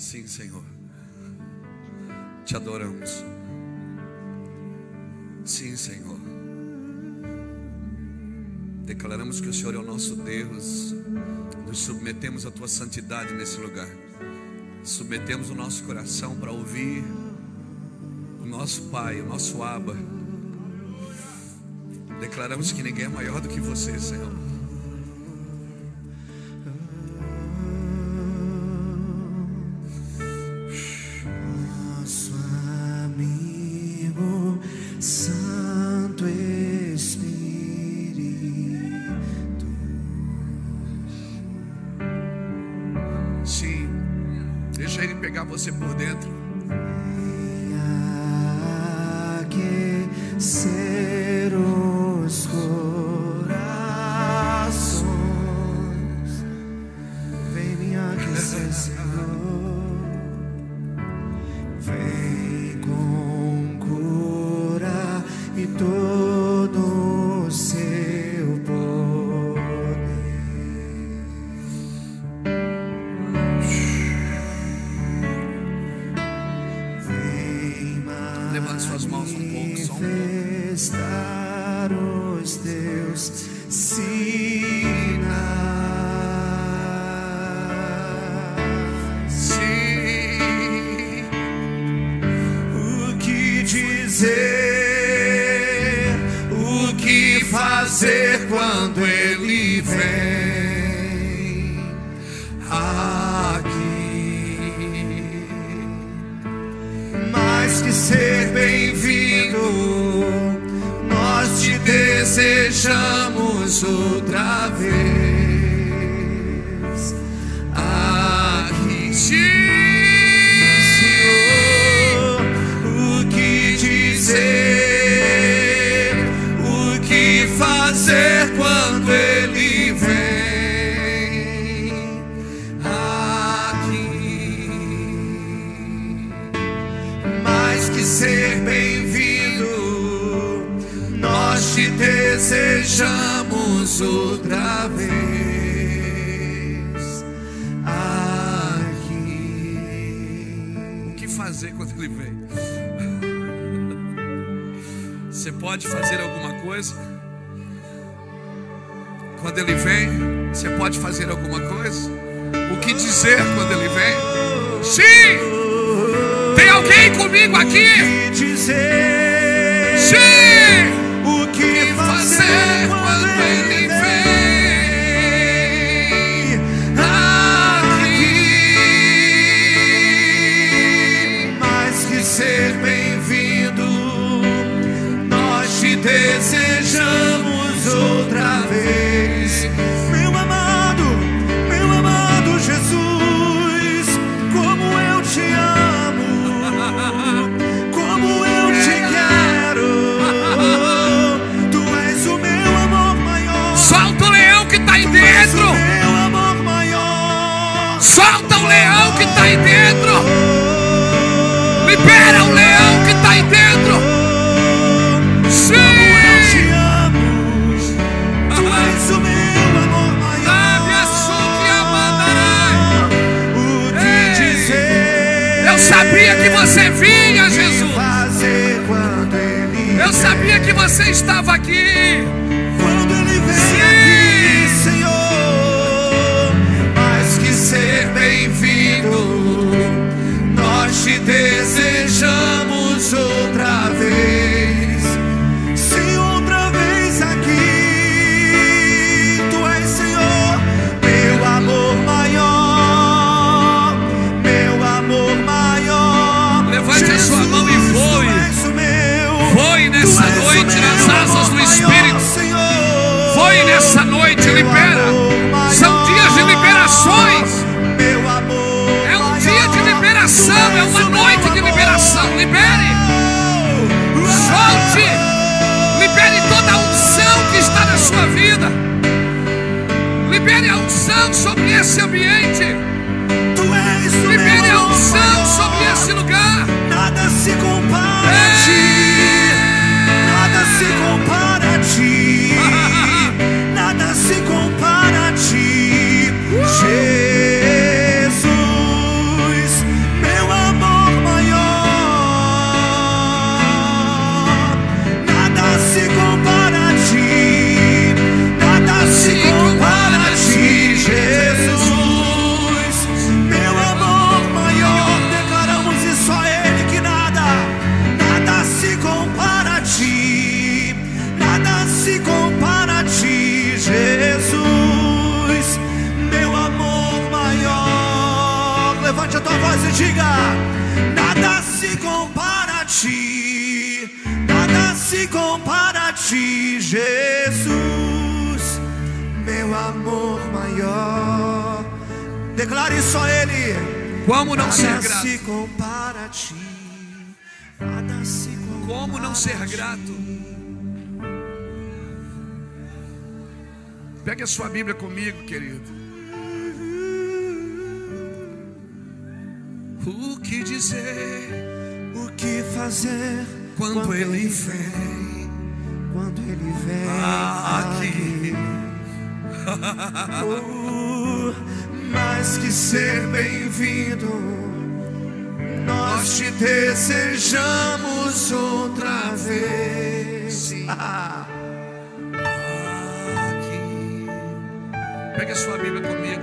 Sim, Senhor, te adoramos. Sim, Senhor, declaramos que o Senhor é o nosso Deus. Nos submetemos à tua santidade nesse lugar. Submetemos o nosso coração para ouvir o nosso Pai, o nosso Abba. Declaramos que ninguém é maior do que você, Senhor. Nosso amigo Santo Espírito, sim, deixa Ele pegar você por dentro. aquecer os corações, vem me aquecer, Senhor, vem com cura e todo o seu poder. Vem Levante suas mãos um pouco, só um pouco. manifestar os teus sinais. Sim, O que dizer, o que fazer quando Ele vem aqui? Mais que ser bem-vindo, nós te desejamos outra vez aqui. Senhor, o que dizer, o que fazer quando Ele vem aqui? Mais que ser bem-vindo, nós te desejamos outra vez aqui. o que fazer quando Ele vem? Você pode fazer alguma coisa? Quando Ele vem, você pode fazer alguma coisa? O que dizer quando Ele vem? Sim! Tem alguém comigo aqui? O que dizer, Sim! o que fazer quando Ele vem aqui? Mais que ser bem-vindo, nós te desejamos outra vez. Meu amado Jesus, como eu te amo, como eu te quero. Tu és o meu amor maior. Solta o leão que está aí Tu és o dentro! meu amor maior. Solta o leão que está aí dentro! Libera o leão que está aí dentro! Sim! Tu és o meu amor maior. O que dizer, Eu sabia que você vinha, o que Jesus! fazer quando Ele Eu sabia que você estava aqui! Quando Ele vem Sim. aqui, Senhor, mais que ser bem-vindo, nós te desejamos outra vez. Sim, outra vez aqui. Tu és, Senhor, meu amor maior, meu amor maior. Levante a sua mão e Jesus, voe. Tu és o meu. Voe Tu nessa és o noite meu nas asas amor do maior, Espírito. Senhor. Voe nessa noite, Meu libera! amor São maior, dias de liberações! meu amor É um maior. dia de liberação, é uma noite de liberação. Libere! Solte! Libere toda a unção que está na sua vida. Libere a unção sobre esse ambiente. Tu és o Libere meu a amor unção maior. sobre esse lugar. Nada se compara a ti. Nada se compara a ti. Nada se compara a ti. Jesus, e diga: nada se compara a ti, nada se compara a ti, Jesus, meu amor maior. Declare só Ele. Como não ser Nada grato? se compara a ti, nada se compara. Como não ser grato? Pegue a sua Bíblia comigo, querido. O que dizer? O que fazer Quando Ele vem? Quando Ele vem Aqui. Mais que ser bem-vindo, nós te desejamos outra vez. Aqui. Pegue a sua Bíblia comigo.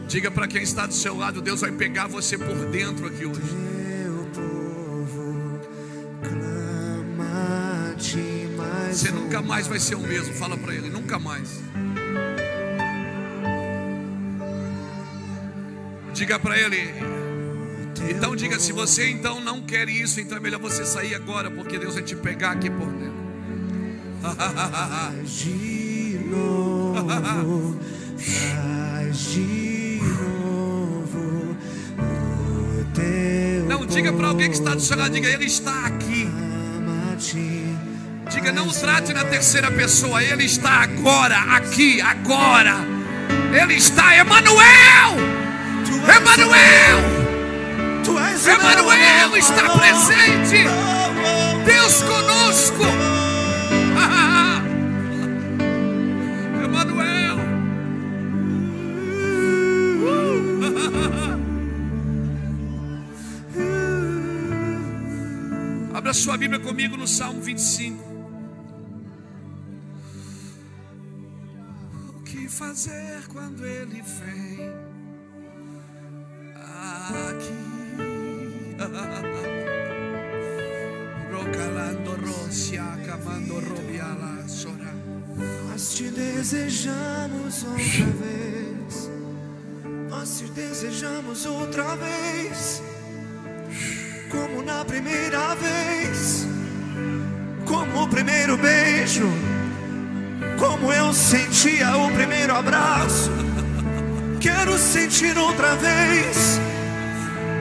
Diga para quem está do seu lado: Deus vai pegar você por dentro aqui hoje. Meu povo clama a ti mais. Você nunca mais vai ser o mesmo. Fala para ele: nunca mais. Diga para ele. Então diga: se você então não quer isso, então é melhor você sair agora, porque Deus vai te pegar aqui por dentro. De novo, traz de novo o teu. Não, diga para alguém que está do seu lado, diga: Ele está aqui. Diga: não o trate na terceira pessoa, Ele está agora, aqui, agora. Ele está, Emanuel! Emanuel! Emanuel está presente. Deus conosco. Emanuel. Abra sua Bíblia comigo no Salmo 25. O que fazer quando Ele vem aqui? Rocalando rosia, camando robiala, sora. Nós te desejamos outra vez. Nós te desejamos outra vez. Como na primeira vez. Como o primeiro beijo. Como eu sentia o primeiro abraço. Quero sentir outra vez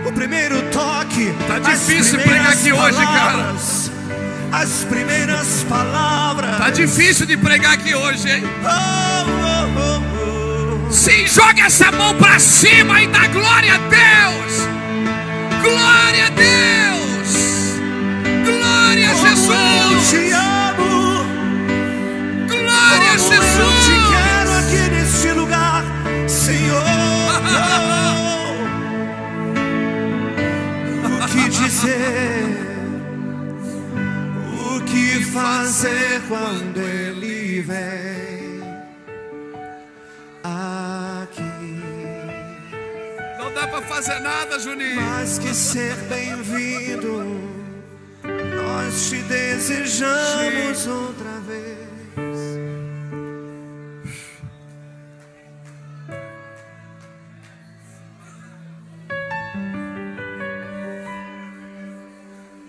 o primeiro toque. Tá difícil pregar aqui hoje, cara. As primeiras palavras. Tá difícil de pregar aqui hoje, hein? Sim, joga essa mão pra cima e dá glória a Deus. Glória a Deus. Glória a Jesus. Eu te amo. Glória a Jesus. Eu te quero aqui neste lugar, Senhor. O que dizer? O que fazer quando Ele vem aqui? Não dá pra fazer nada, Juninho. Mais que ser bem-vindo, nós te desejamos outra vez.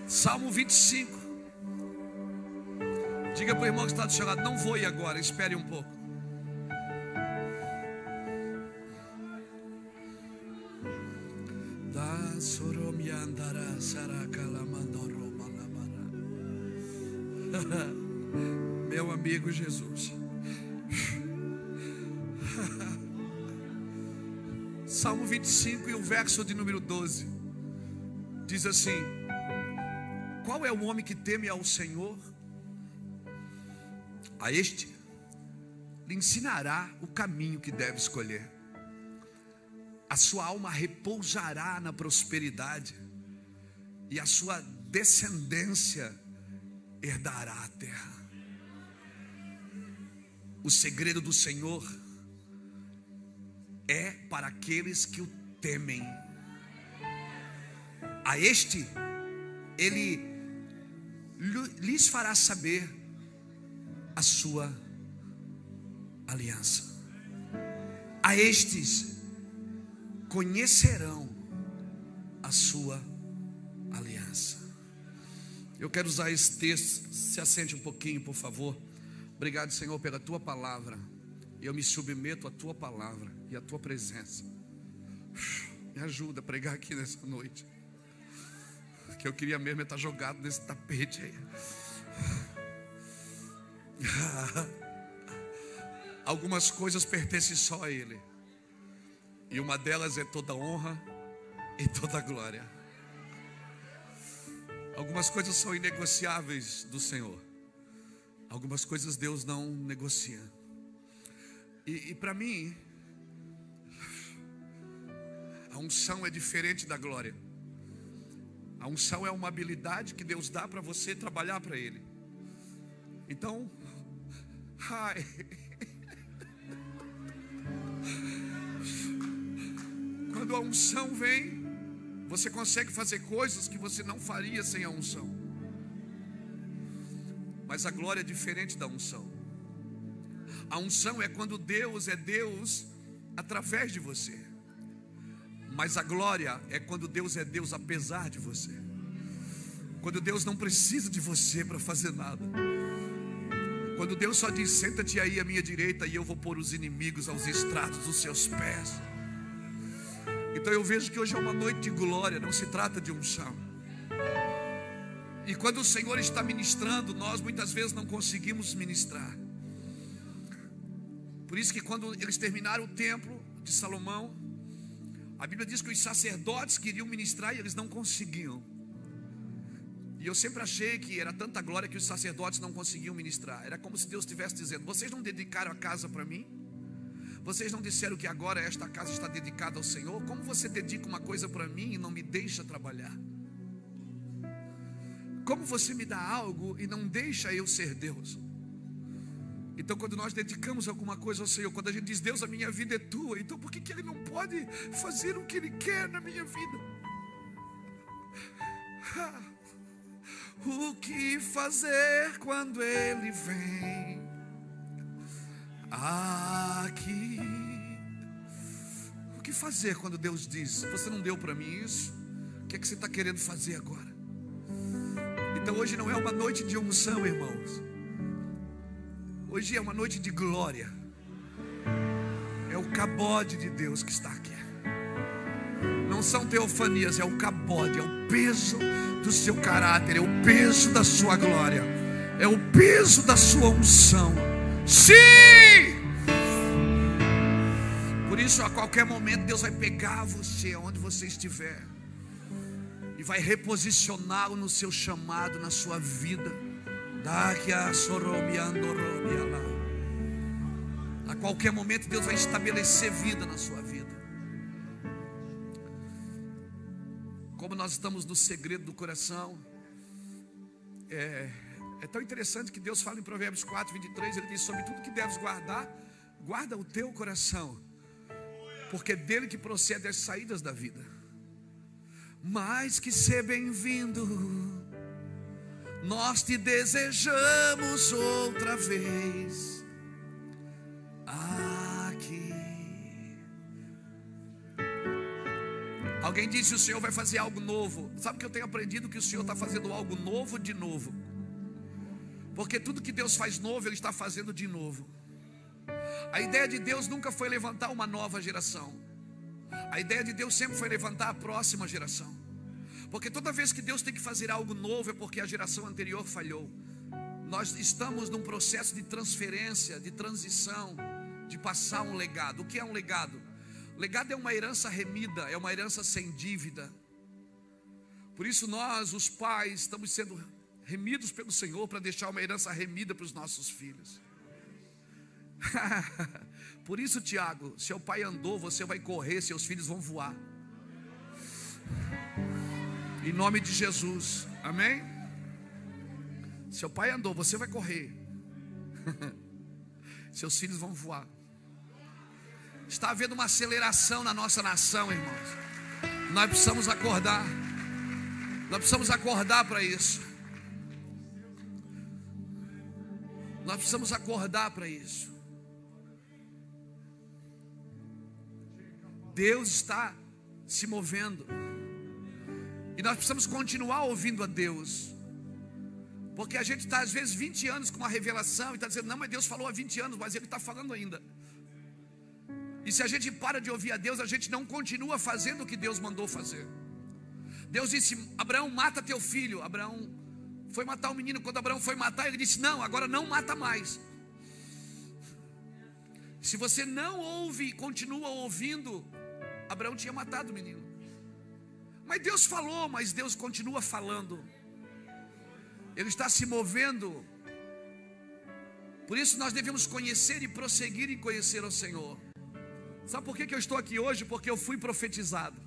Salmo 25. Diga para o irmão que está do seu lado: não vou ir agora, espere um pouco. Meu amigo Jesus. Salmo 25 e o verso de número 12 diz assim: qual é o homem que teme ao Senhor? A este lhe ensinará o caminho que deve escolher. A sua alma repousará na prosperidade, e a sua descendência herdará a terra. O segredo do Senhor é para aqueles que o temem. A este Ele lhes fará saber a sua aliança. a estes conhecerão a sua aliança. Eu quero usar esse texto. Se assente um pouquinho, por favor. Obrigado, Senhor, pela tua palavra. Eu me submeto à tua palavra e à tua presença. Me ajuda a pregar aqui nessa noite, que eu queria mesmo estar jogado nesse tapete aí. Algumas coisas pertencem só a Ele, e uma delas é toda honra e toda glória. Algumas coisas são inegociáveis do Senhor. Algumas coisas Deus não negocia. E para mim, a unção é diferente da glória. A unção é uma habilidade que Deus dá para você trabalhar para Ele. Então, quando a unção vem, você consegue fazer coisas que você não faria sem a unção. Mas a glória é diferente da unção. A unção é quando Deus é Deus através de você. Mas a glória é quando Deus é Deus apesar de você. Quando Deus não precisa de você para fazer nada. Quando Deus só diz: senta-te aí à minha direita e eu vou pôr os inimigos aos estrados dos seus pés. Então eu vejo que hoje é uma noite de glória, não se trata de unção. E quando o Senhor está ministrando, nós muitas vezes não conseguimos ministrar. Por isso que quando eles terminaram o templo de Salomão, a Bíblia diz que os sacerdotes queriam ministrar e eles não conseguiam. E eu sempre achei que era tanta glória que os sacerdotes não conseguiam ministrar. Era como se Deus estivesse dizendo: vocês não dedicaram a casa para mim? Vocês não disseram que agora esta casa está dedicada ao Senhor? Como você dedica uma coisa para mim e não me deixa trabalhar? Como você me dá algo e não deixa eu ser Deus? Então quando nós dedicamos alguma coisa ao Senhor, quando a gente diz: Deus, a minha vida é tua, então por que Ele não pode fazer o que Ele quer na minha vida? O que fazer quando Ele vem aqui? O que fazer quando Deus diz: você não deu para mim isso? O que é que você está querendo fazer agora? Então hoje não é uma noite de unção, irmãos. Hoje é uma noite de glória. É o cabode de Deus que está aqui. Não são teofanias, é o cabode, é o peso do seu caráter, é o peso da sua glória, é o peso da sua unção. Sim! Por isso, a qualquer momento Deus vai pegar você onde você estiver e vai reposicioná-lo no seu chamado, na sua vida. A qualquer momento Deus vai estabelecer vida na sua vida. Como nós estamos no segredo do coração, é tão interessante que Deus fala em Provérbios 4:23. Ele diz: sobre tudo que deves guardar, guarda o teu coração, porque é dele que procede as saídas da vida. Mais que ser bem-vindo, nós te desejamos outra vez aqui. Alguém disse: o Senhor vai fazer algo novo. Sabe que eu tenho aprendido que o Senhor está fazendo algo novo de novo. Porque tudo que Deus faz novo, Ele está fazendo de novo. A ideia de Deus nunca foi levantar uma nova geração. A ideia de Deus sempre foi levantar a próxima geração. Porque toda vez que Deus tem que fazer algo novo, é porque a geração anterior falhou. Nós estamos num processo de transferência, de transição, de passar um legado. O que é um legado? Legado é uma herança remida, é uma herança sem dívida. Por isso nós, os pais, estamos sendo remidos pelo Senhor para deixar uma herança remida para os nossos filhos. Por isso, Tiago, seu pai andou, você vai correr, seus filhos vão voar. Em nome de Jesus, amém? Seu pai andou, você vai correr. Seus filhos vão voar. Está havendo uma aceleração na nossa nação, irmãos. Nós precisamos acordar. Nós precisamos acordar para isso. Nós precisamos acordar para isso. Deus está se movendo. E nós precisamos continuar ouvindo a Deus. Porque a gente está às vezes 20 anos com uma revelação e está dizendo, não, mas Deus falou há 20 anos, mas Ele está falando ainda. E se a gente para de ouvir a Deus, a gente não continua fazendo o que Deus mandou fazer. Deus disse, Abraão, mata teu filho. Abraão foi matar o menino. Quando Abraão foi matar, ele disse, não, agora não mata mais. Se você não ouve e continua ouvindo, Abraão tinha matado o menino. Mas Deus falou, mas Deus continua falando. Ele está se movendo. Por isso nós devemos conhecer e prosseguir em conhecer ao Senhor. Sabe por que eu estou aqui hoje? Porque eu fui profetizado.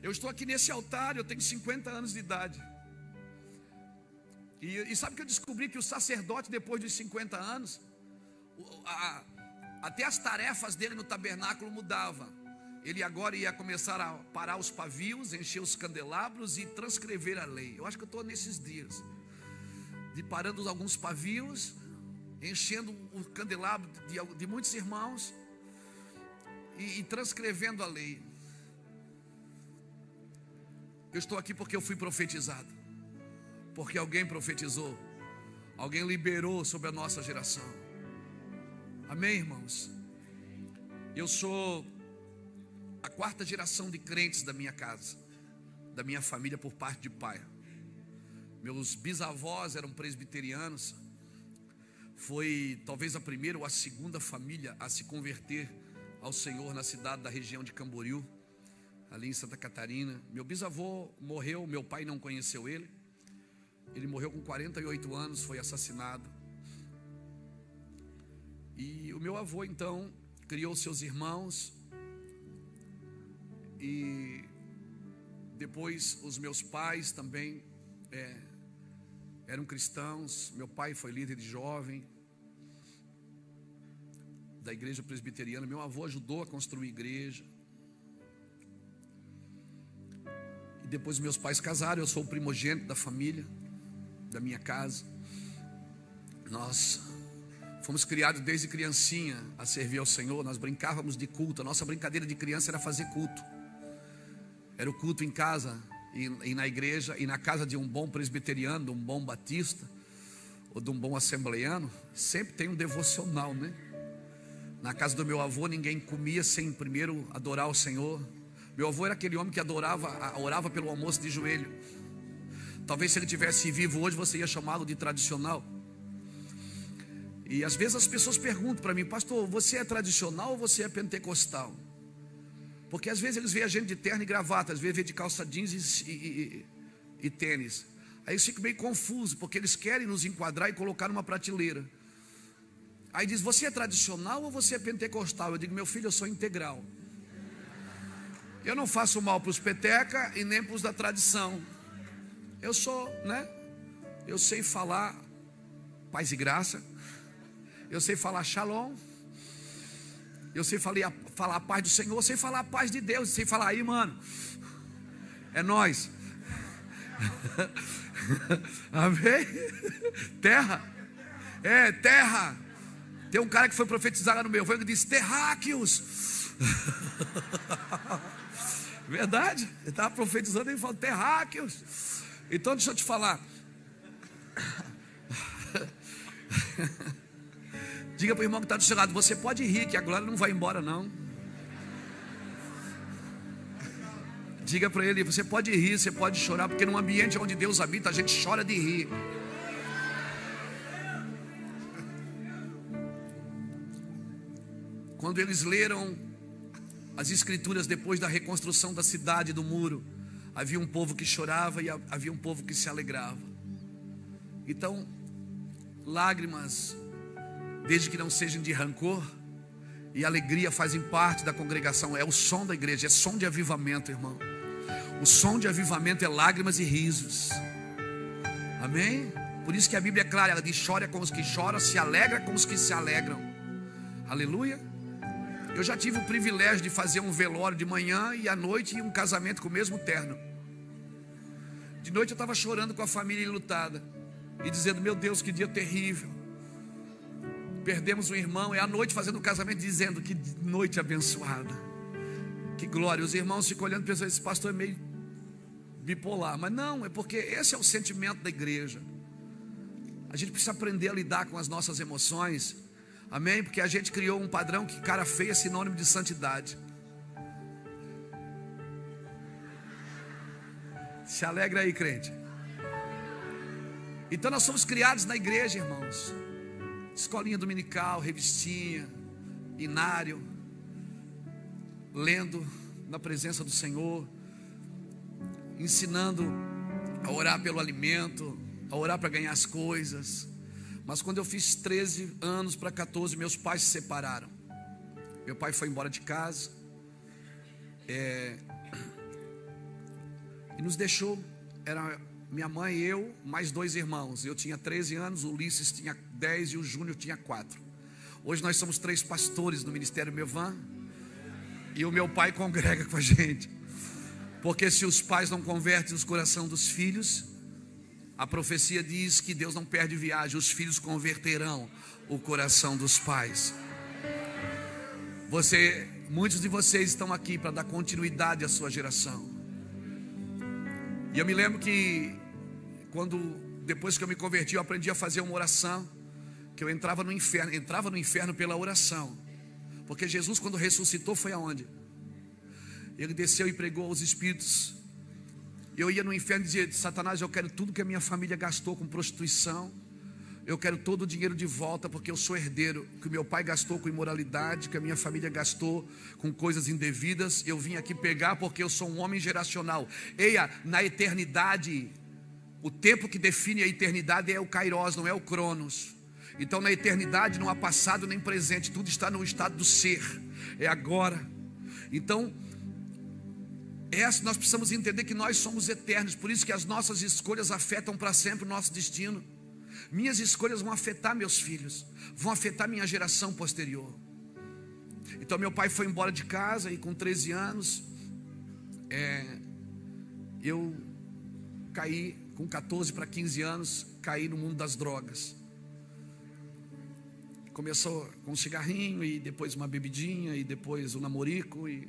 Eu estou aqui nesse altar, eu tenho 50 anos de idade. E sabe que eu descobri que o sacerdote, depois dos 50 anos, até as tarefas dele no tabernáculo mudavam. Ele agora ia começar a parar os pavios, encher os candelabros e transcrever a lei. Eu acho que eu estou nesses dias de parando alguns pavios, enchendo o candelabro de muitos irmãos e transcrevendo a lei. Eu estou aqui porque eu fui profetizado, porque alguém profetizou, alguém liberou sobre a nossa geração. Amém, irmãos? Eu sou a 4ª geração de crentes da minha casa, da minha família por parte de pai. Meus bisavós eram presbiterianos. Foi talvez a primeira ou a segunda família a se converter ao Senhor na cidade da região de Camboriú, ali em Santa Catarina. Meu bisavô morreu, meu pai não conheceu ele. Ele morreu com 48 anos, foi assassinado. E o meu avô então criou seus irmãos. E depois os meus pais também eram cristãos. Meu pai foi líder de jovem da igreja presbiteriana. Meu avô ajudou a construir igreja. E depois meus pais casaram. Eu sou o primogênito da família, da minha casa. Nós fomos criados desde criancinha a servir ao Senhor. Nós brincávamos de culto. A nossa brincadeira de criança era fazer culto. Era o culto em casa e na igreja. E na casa de um bom presbiteriano, de um bom batista ou de um bom assembleiano, sempre tem um devocional, né? Na casa do meu avô ninguém comia sem primeiro adorar o Senhor. Meu avô era aquele homem que orava pelo almoço de joelho. Talvez se ele tivesse vivo hoje você ia chamá-lo de tradicional. E às vezes as pessoas perguntam para mim, pastor, você é tradicional ou você é pentecostal? Porque às vezes eles veem a gente de terno e gravata, às vezes veem de calça jeans e tênis. Aí eles ficam meio confusos, porque eles querem nos enquadrar e colocar numa prateleira. Aí diz, você é tradicional ou você é pentecostal? Eu digo, meu filho, eu sou integral. Eu não faço mal para os peteca e nem para os da tradição. Eu sou, né? Eu sei falar paz e graça. Eu sei falar shalom. Eu sei falar a paz do Senhor. Eu sei falar a paz de Deus. Eu sei falar aí, mano. É nós. Amém? Terra. É, terra. Tem um cara que foi profetizar lá no meu avô que disse, terráqueos. Verdade? Ele estava profetizando e ele falou, terráqueos. Então deixa eu te falar. Diga para o irmão que está do seu lado, você pode rir, que a glória não vai embora não. Diga para ele, você pode rir, você pode chorar, porque num ambiente onde Deus habita, a gente chora de rir. Quando eles leram as escrituras depois da reconstrução da cidade, do muro, havia um povo que chorava e havia um povo que se alegrava. Então, lágrimas, desde que não sejam de rancor, e alegria fazem parte da congregação. É o som da igreja, é som de avivamento, irmão. O som de avivamento é lágrimas e risos. Amém? Por isso que a Bíblia é clara, ela diz, chora com os que choram, se alegra com os que se alegram. Aleluia. Eu já tive o privilégio de fazer um velório de manhã e à noite um casamento com o mesmo terno. De noite eu estava chorando com a família enlutada e dizendo, meu Deus, que dia terrível. Perdemos um irmão, é a noite fazendo o casamento, dizendo: que noite abençoada, que glória. Os irmãos ficam olhando e pensam: esse pastor é meio bipolar. Mas não, é porque esse é o sentimento da igreja. A gente precisa aprender a lidar com as nossas emoções. Amém? Porque a gente criou um padrão que cara feia é sinônimo de santidade. Se alegra aí, crente. Então nós somos criados na igreja, irmãos. Escolinha dominical, revistinha, inário, lendo na presença do Senhor, ensinando a orar pelo alimento, a orar para ganhar as coisas. Mas quando eu fiz 13 anos para 14, meus pais se separaram. Meu pai foi embora de casa e nos deixou. Era minha mãe, eu, mais 2 irmãos. Eu tinha 13 anos, o Ulisses tinha 10 e o Júnior tinha 4. Hoje nós somos 3 pastores no Ministério Mevan. E o meu pai congrega com a gente. Porque se os pais não convertem os corações dos filhos, a profecia diz que Deus não perde viagem. Os filhos converterão o coração dos pais. Muitos de vocês estão aqui para dar continuidade à sua geração. E eu me lembro que depois que eu me converti, eu aprendi a fazer uma oração, que eu entrava no inferno pela oração. Porque Jesus, quando ressuscitou, foi aonde? Ele desceu e pregou aos espíritos. Eu ia no inferno e dizia: Satanás, eu quero tudo que a minha família gastou com prostituição. Eu quero todo o dinheiro de volta, porque eu sou herdeiro. Que o meu pai gastou com imoralidade, que a minha família gastou com coisas indevidas. Eu vim aqui pegar porque eu sou um homem geracional. Eia, na eternidade, o tempo que define a eternidade é o Kairos, não é o Cronos. Então na eternidade não há passado nem presente, tudo está no estado do ser, é agora. Então nós precisamos entender que nós somos eternos. Por isso que as nossas escolhas afetam para sempre o nosso destino. Minhas escolhas vão afetar meus filhos, vão afetar minha geração posterior. Então meu pai foi embora de casa e com 13 anos eu caí, com 14 para 15 anos, caí no mundo das drogas. Começou com um cigarrinho, e depois uma bebidinha, e depois um namorico, e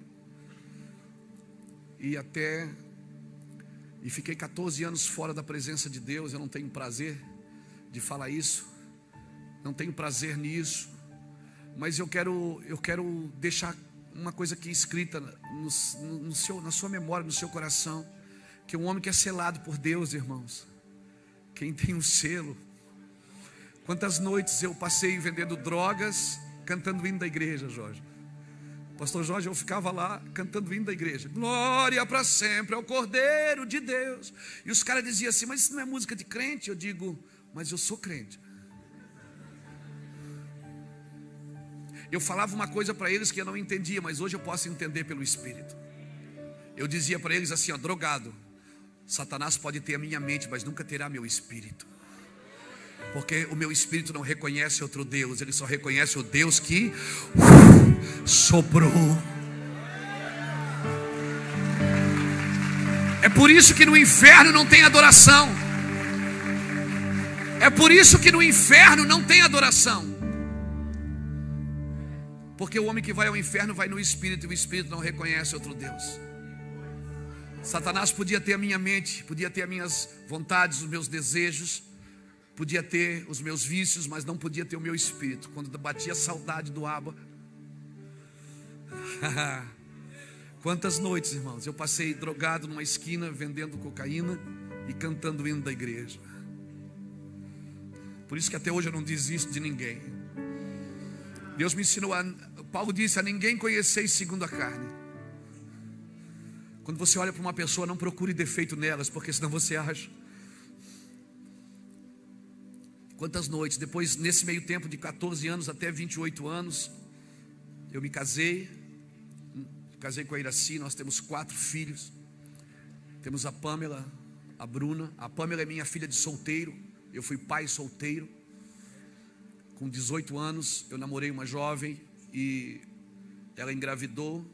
fiquei 14 anos fora da presença de Deus. Eu não tenho prazer de falar isso, não tenho prazer nisso, mas eu quero deixar uma coisa aqui escrita na sua memória, no seu coração, que um homem que é selado por Deus, irmãos, quem tem um selo. Quantas noites eu passei vendendo drogas, cantando o hino da igreja, Jorge. Pastor Jorge, eu ficava lá cantando o hino da igreja. Glória para sempre ao Cordeiro de Deus. E os caras diziam assim: mas isso não é música de crente? Eu digo: mas eu sou crente. Eu falava uma coisa para eles que eu não entendia, mas hoje eu posso entender pelo Espírito. Eu dizia para eles assim: ó, drogado, Satanás pode ter a minha mente, mas nunca terá meu espírito. Porque o meu espírito não reconhece outro Deus, ele só reconhece o Deus que soprou. É por isso que no inferno não tem adoração. É por isso que no inferno não tem adoração. Porque o homem que vai ao inferno vai no espírito, e o espírito não reconhece outro Deus. Satanás podia ter a minha mente, podia ter as minhas vontades, os meus desejos, podia ter os meus vícios, mas não podia ter o meu espírito. Quando batia a saudade do Abba. Quantas noites, irmãos, eu passei drogado numa esquina, vendendo cocaína e cantando o hino da igreja. Por isso que até hoje eu não desisto de ninguém. Deus me ensinou Paulo disse: a ninguém conheceis segundo a carne. Quando você olha para uma pessoa, não procure defeito nelas, porque senão você acha. Quantas noites, depois, nesse meio tempo de 14 anos até 28 anos, eu me casei com a Iraci. Nós temos 4 filhos. Temos a Pamela, a Bruna. A Pamela é minha filha de solteiro. Eu fui pai solteiro. Com 18 anos, eu namorei uma jovem e ela engravidou.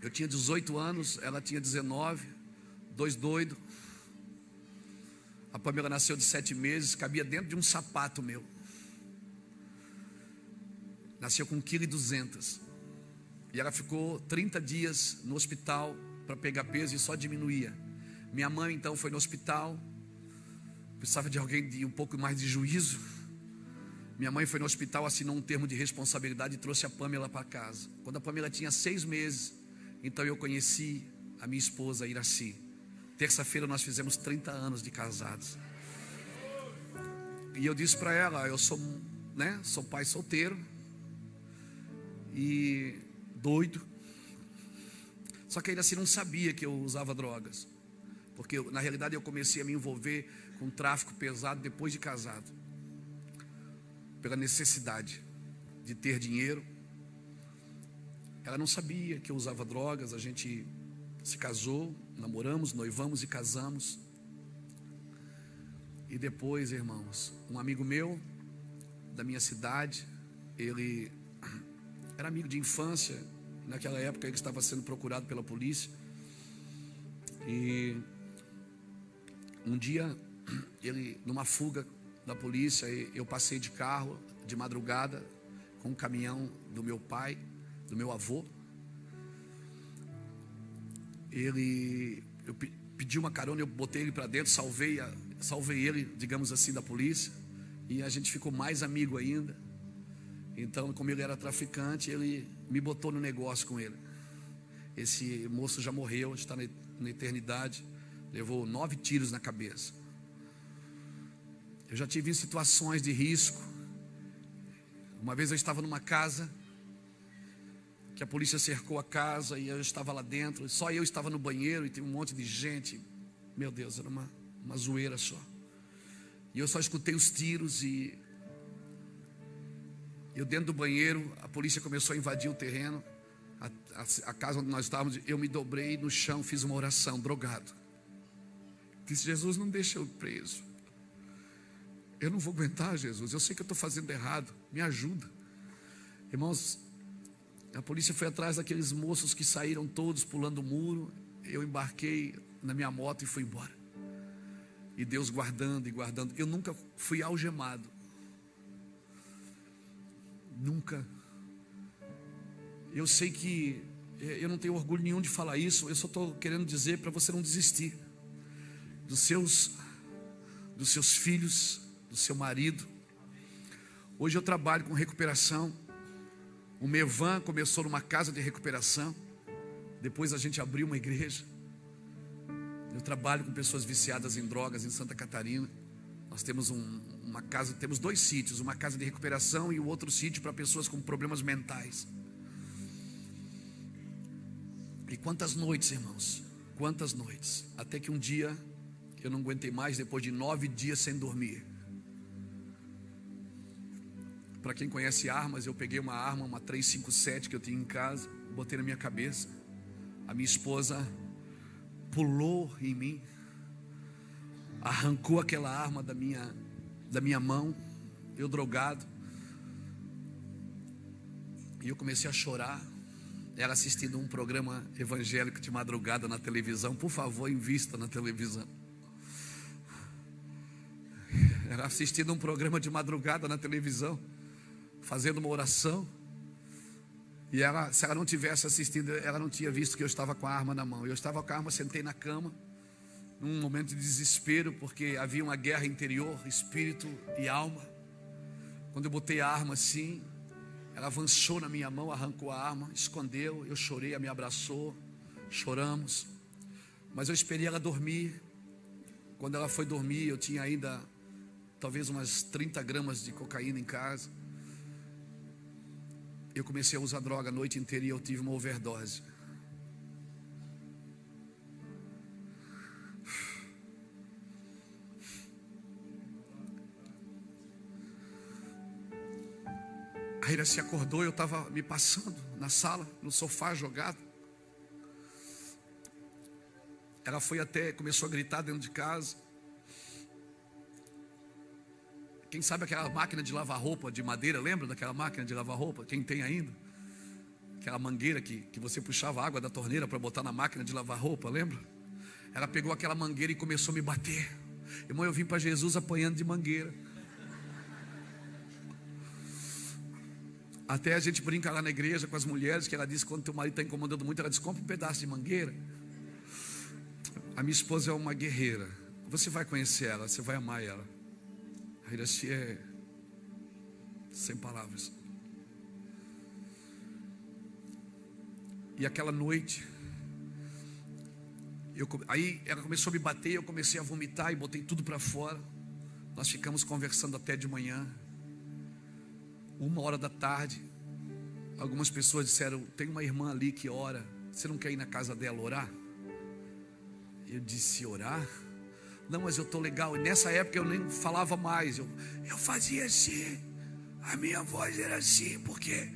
Eu tinha 18 anos, ela tinha 19, 2 doidos. A Pamela nasceu de 7 meses, cabia dentro de um sapato meu. Nasceu com 1,2 kg. E ela ficou 30 dias no hospital para pegar peso e só diminuía. Minha mãe então foi no hospital, precisava de alguém de um pouco mais de juízo. Minha mãe foi no hospital, assinou um termo de responsabilidade e trouxe a Pamela para casa. Quando a Pamela tinha 6 meses, então eu conheci a minha esposa Iraci. Terça-feira nós fizemos 30 anos de casados. E eu disse para ela, eu sou pai solteiro e doido. Só que ainda assim não sabia que eu usava drogas, porque na realidade eu comecei a me envolver com tráfico pesado depois de casado, pela necessidade de ter dinheiro. Ela não sabia que eu usava drogas. A gente se casou, namoramos, noivamos e casamos. E depois, irmãos, um amigo meu da minha cidade, ele era amigo de infância. Naquela época ele estava sendo procurado pela polícia. E um dia, ele, numa fuga da polícia, eu passei de carro de madrugada com um caminhão do meu pai, do meu avô. Eu pedi uma carona, eu botei ele para dentro, salvei ele, digamos assim, da polícia. E a gente ficou mais amigo ainda. Então, como ele era traficante, ele me botou no negócio com ele. Esse moço já morreu, está na eternidade. Levou 9 tiros na cabeça. Eu já tive situações de risco. Uma vez eu estava numa casa que a polícia cercou a casa e eu estava lá dentro. Só eu estava no banheiro e tem um monte de gente. Meu Deus, era uma zoeira só. E eu só escutei os tiros e eu dentro do banheiro, a polícia começou a invadir o terreno, a casa onde nós estávamos. Eu me dobrei no chão, fiz uma oração, drogado. Disse: Jesus, não deixa eu preso. Eu não vou aguentar, Jesus. Eu sei que eu estou fazendo errado. Me ajuda. Irmãos, a polícia foi atrás daqueles moços que saíram todos pulando o muro. Eu embarquei na minha moto e fui embora. E Deus guardando e guardando. Eu nunca fui algemado. Nunca. Eu sei que eu não tenho orgulho nenhum de falar isso. Eu só estou querendo dizer para você não desistir dos seus filhos, do seu marido. Hoje eu trabalho com recuperação. O Mevan começou numa casa de recuperação. Depois a gente abriu uma igreja. Eu trabalho com pessoas viciadas em drogas em Santa Catarina. Nós temos uma casa, temos 2 sítios, uma casa de recuperação e o outro sítio para pessoas com problemas mentais. E quantas noites, irmãos, quantas noites, até que um dia eu não aguentei mais, depois de 9 dias sem dormir. Para quem conhece armas, eu peguei uma arma, uma 357 que eu tinha em casa, botei na minha cabeça. A minha esposa pulou em mim, arrancou aquela arma da minha mão, eu drogado. E eu comecei a chorar. Ela assistindo um programa evangélico de madrugada na televisão. Por favor, invista na televisão. Ela assistindo um programa de madrugada na televisão, fazendo uma oração. E ela, se ela não tivesse assistido, ela não tinha visto que eu estava com a arma na mão. Eu estava com a arma, sentei na cama, num momento de desespero, porque havia uma guerra interior, espírito e alma. Quando eu botei a arma assim, ela avançou na minha mão, arrancou a arma, escondeu. Eu chorei, ela me abraçou, choramos. Mas eu esperei ela dormir. Quando ela foi dormir, eu tinha ainda talvez umas 30 gramas de cocaína em casa. Eu comecei a usar droga a noite inteira e eu tive uma overdose. A Ira se acordou, eu estava me passando na sala, no sofá jogado. Ela foi até, começou a gritar dentro de casa. Quem sabe aquela máquina de lavar roupa de madeira, lembra daquela máquina de lavar roupa? Quem tem ainda? Aquela mangueira que você puxava a água da torneira para botar na máquina de lavar roupa, lembra? Ela pegou aquela mangueira e começou a me bater. Irmão, eu vim para Jesus apanhando de mangueira. Até a gente brinca lá na igreja com as mulheres, que ela diz que quando teu marido está incomodando muito, ela diz: compra um pedaço de mangueira. A minha esposa é uma guerreira. Você vai conhecer ela, você vai amar ela. A Iraci é sem palavras. E aquela noite, aí ela começou a me bater, eu comecei a vomitar e botei tudo para fora. Nós ficamos conversando até de manhã, 1h da tarde. Algumas pessoas disseram: tem uma irmã ali que ora, você não quer ir na casa dela orar? Eu disse: orar? Não, mas eu estou legal. E nessa época eu nem falava mais, eu fazia assim, a minha voz era assim, porque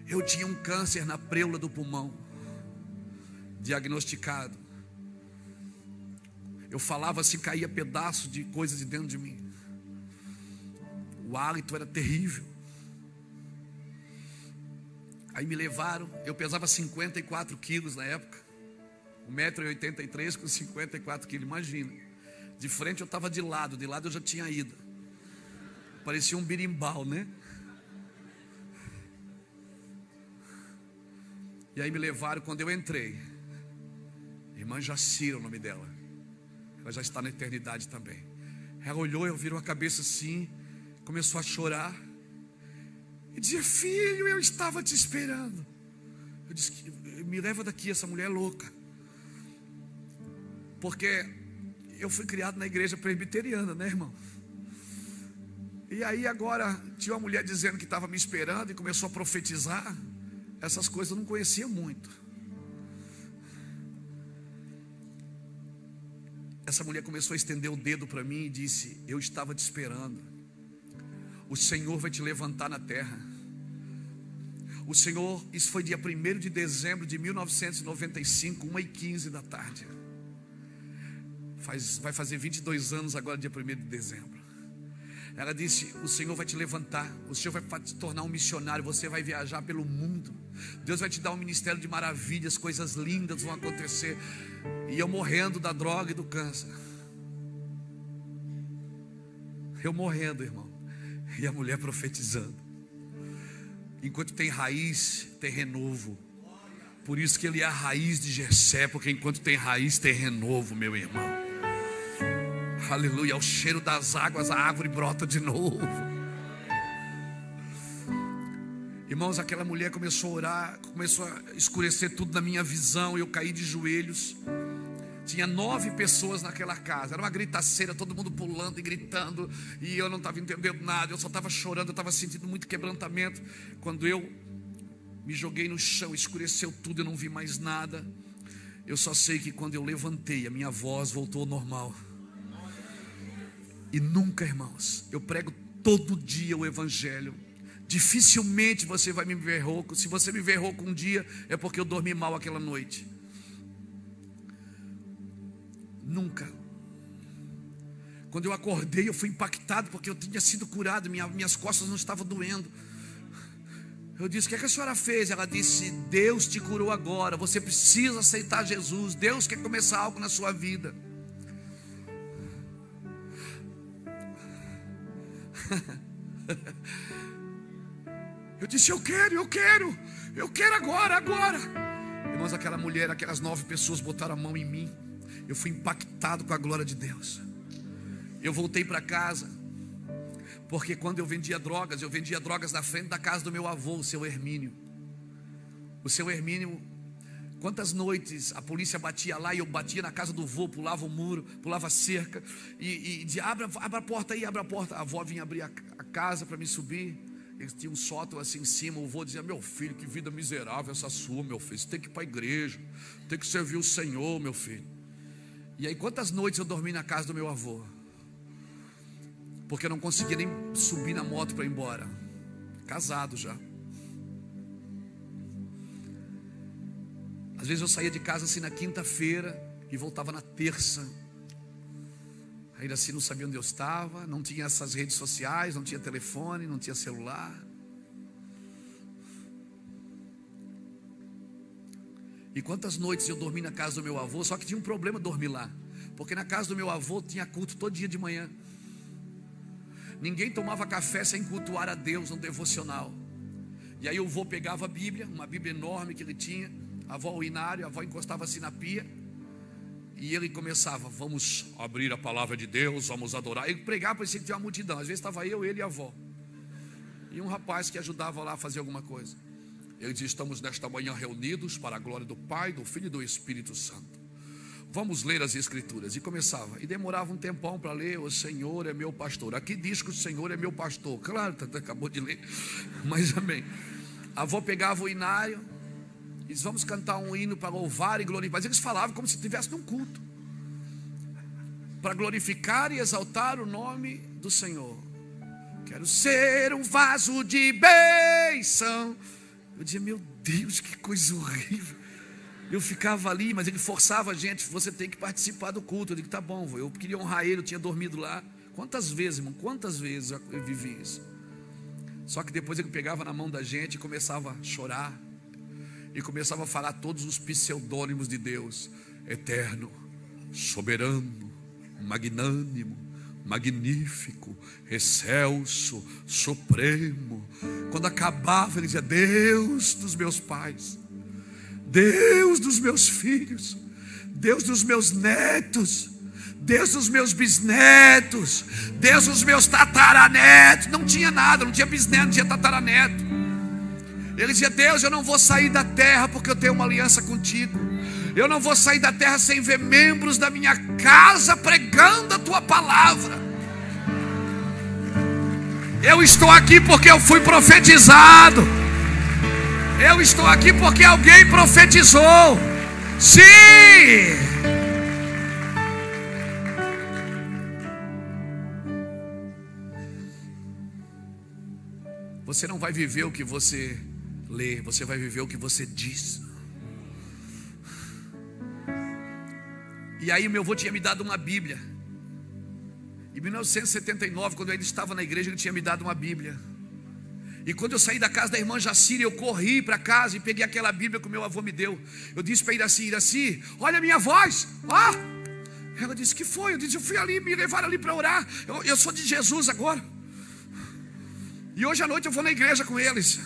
eu tinha um câncer na preula do pulmão, diagnosticado. Eu falava assim, caía pedaço de coisa de dentro de mim. O hálito era terrível. Aí me levaram, eu pesava 54 quilos na época, 1,83 m com 54 quilos, imagina. De frente eu estava de lado eu já tinha ido. Parecia um birimbau, né? E aí me levaram. Quando eu entrei, irmã Jacira, o nome dela, ela já está na eternidade também. Ela olhou, eu virou a cabeça assim, começou a chorar e dizia: filho, eu estava te esperando. Eu disse: me leva daqui, essa mulher é louca. Porque eu fui criado na igreja presbiteriana, né, irmão? E aí agora tinha uma mulher dizendo que estava me esperando e começou a profetizar. Essas coisas eu não conhecia muito. Essa mulher começou a estender o dedo para mim e disse: eu estava te esperando. O Senhor vai te levantar na terra. O Senhor, isso foi dia 1º de dezembro de 1995, 1h15 da tarde. Vai fazer 22 anos agora, dia 1º de dezembro. Ela disse: o Senhor vai te levantar, o Senhor vai te tornar um missionário, você vai viajar pelo mundo, Deus vai te dar um ministério de maravilhas, coisas lindas vão acontecer. E eu morrendo da droga e do câncer, eu morrendo, irmão, e a mulher profetizando. Enquanto tem raiz, tem renovo. Por isso que ele é a raiz de Jessé, porque enquanto tem raiz, tem renovo, meu irmão. Aleluia, ao cheiro das águas a árvore brota de novo. Irmãos, aquela mulher começou a orar, começou a escurecer tudo na minha visão. Eu caí de joelhos. Tinha 9 pessoas naquela casa, era uma gritaceira, todo mundo pulando e gritando. E eu não estava entendendo nada, eu só estava chorando, eu estava sentindo muito quebrantamento. Quando eu me joguei no chão, escureceu tudo, eu não vi mais nada. Eu só sei que quando eu levantei, a minha voz voltou ao normal. E nunca, irmãos, eu prego todo dia o evangelho. Dificilmente você vai me ver rouco. Se você me ver rouco um dia, é porque eu dormi mal aquela noite. Nunca. Quando eu acordei, eu fui impactado, porque eu tinha sido curado, minhas costas não estavam doendo. Eu disse: o que a senhora fez? Ela disse: Deus te curou agora, você precisa aceitar Jesus. Deus quer começar algo na sua vida. Eu disse: eu quero agora. Irmãos, aquela mulher, aquelas 9 pessoas botaram a mão em mim. Eu fui impactado com a glória de Deus. Eu voltei para casa, porque quando eu vendia drogas na frente da casa do meu avô, o seu Hermínio. O seu Hermínio, quantas noites a polícia batia lá e eu batia na casa do vô, pulava o muro, pulava a cerca e dizia: abra a porta aí, abre a porta. A avó vinha abrir a casa para me subir. Eles tinham um sótão assim em cima. O vô dizia: meu filho, que vida miserável essa sua, meu filho. Você tem que ir para a igreja, tem que servir o Senhor, meu filho. E aí quantas noites eu dormi na casa do meu avô, porque eu não conseguia nem subir na moto para ir embora. Casado já. Às vezes eu saía de casa assim na quinta-feira e voltava na terça. Ainda assim não sabia onde eu estava, não tinha essas redes sociais, não tinha telefone, não tinha celular. E quantas noites eu dormi na casa do meu avô, só que tinha um problema dormir lá, porque na casa do meu avô tinha culto todo dia de manhã. Ninguém tomava café sem cultuar a Deus no devocional. E aí o vô pegava a Bíblia, uma Bíblia enorme que ele tinha, a avó o inário, a avó encostava assim na pia, e ele começava: vamos abrir a palavra de Deus, vamos adorar. Ele pregava, parecia que tinha uma multidão. Às vezes estava eu, ele e a avó, e um rapaz que ajudava lá a fazer alguma coisa. Ele diz: estamos nesta manhã reunidos para a glória do Pai, do Filho e do Espírito Santo. Vamos ler as Escrituras. E começava, e demorava um tempão para ler: o Senhor é meu pastor. Aqui diz que o Senhor é meu pastor. Claro, acabou de ler, mas amém. A avó pegava o inário, eles: vamos cantar um hino para louvar e glorificar. Mas eles falavam como se estivesse num culto, para glorificar e exaltar o nome do Senhor. Quero ser um vaso de bênção. Eu dizia: meu Deus, que coisa horrível. Eu ficava ali, mas ele forçava a gente: você tem que participar do culto. Eu digo: tá bom, vô. Eu queria honrar ele, eu tinha dormido lá. Quantas vezes, irmão, quantas vezes eu vivi isso. Só que depois ele pegava na mão da gente e começava a chorar, e começava a falar todos os pseudônimos de Deus: eterno, soberano, magnânimo, magnífico, excelso, supremo. Quando acabava, ele dizia: Deus dos meus pais, Deus dos meus filhos, Deus dos meus netos, Deus dos meus bisnetos, Deus dos meus tataranetos. Não tinha nada, não tinha bisneto, não tinha tataraneto. Ele dizia: Deus, eu não vou sair da terra porque eu tenho uma aliança contigo. Eu não vou sair da terra sem ver membros da minha casa pregando a tua palavra. Eu estou aqui porque eu fui profetizado. Eu estou aqui porque alguém profetizou. Sim! Você não vai viver o que você lê, você vai viver o que você diz. E aí meu avô tinha me dado uma Bíblia. Em 1979, quando eu ainda estava na igreja, ele tinha me dado uma Bíblia. E quando eu saí da casa da irmã Jacira, eu corri para casa e peguei aquela Bíblia que o meu avô me deu. Eu disse para Iraci: Iraci, olha a minha voz. Ela disse: que foi? Eu disse: eu fui ali, me levaram ali para orar. Eu sou de Jesus agora. E hoje à noite eu vou na igreja com eles.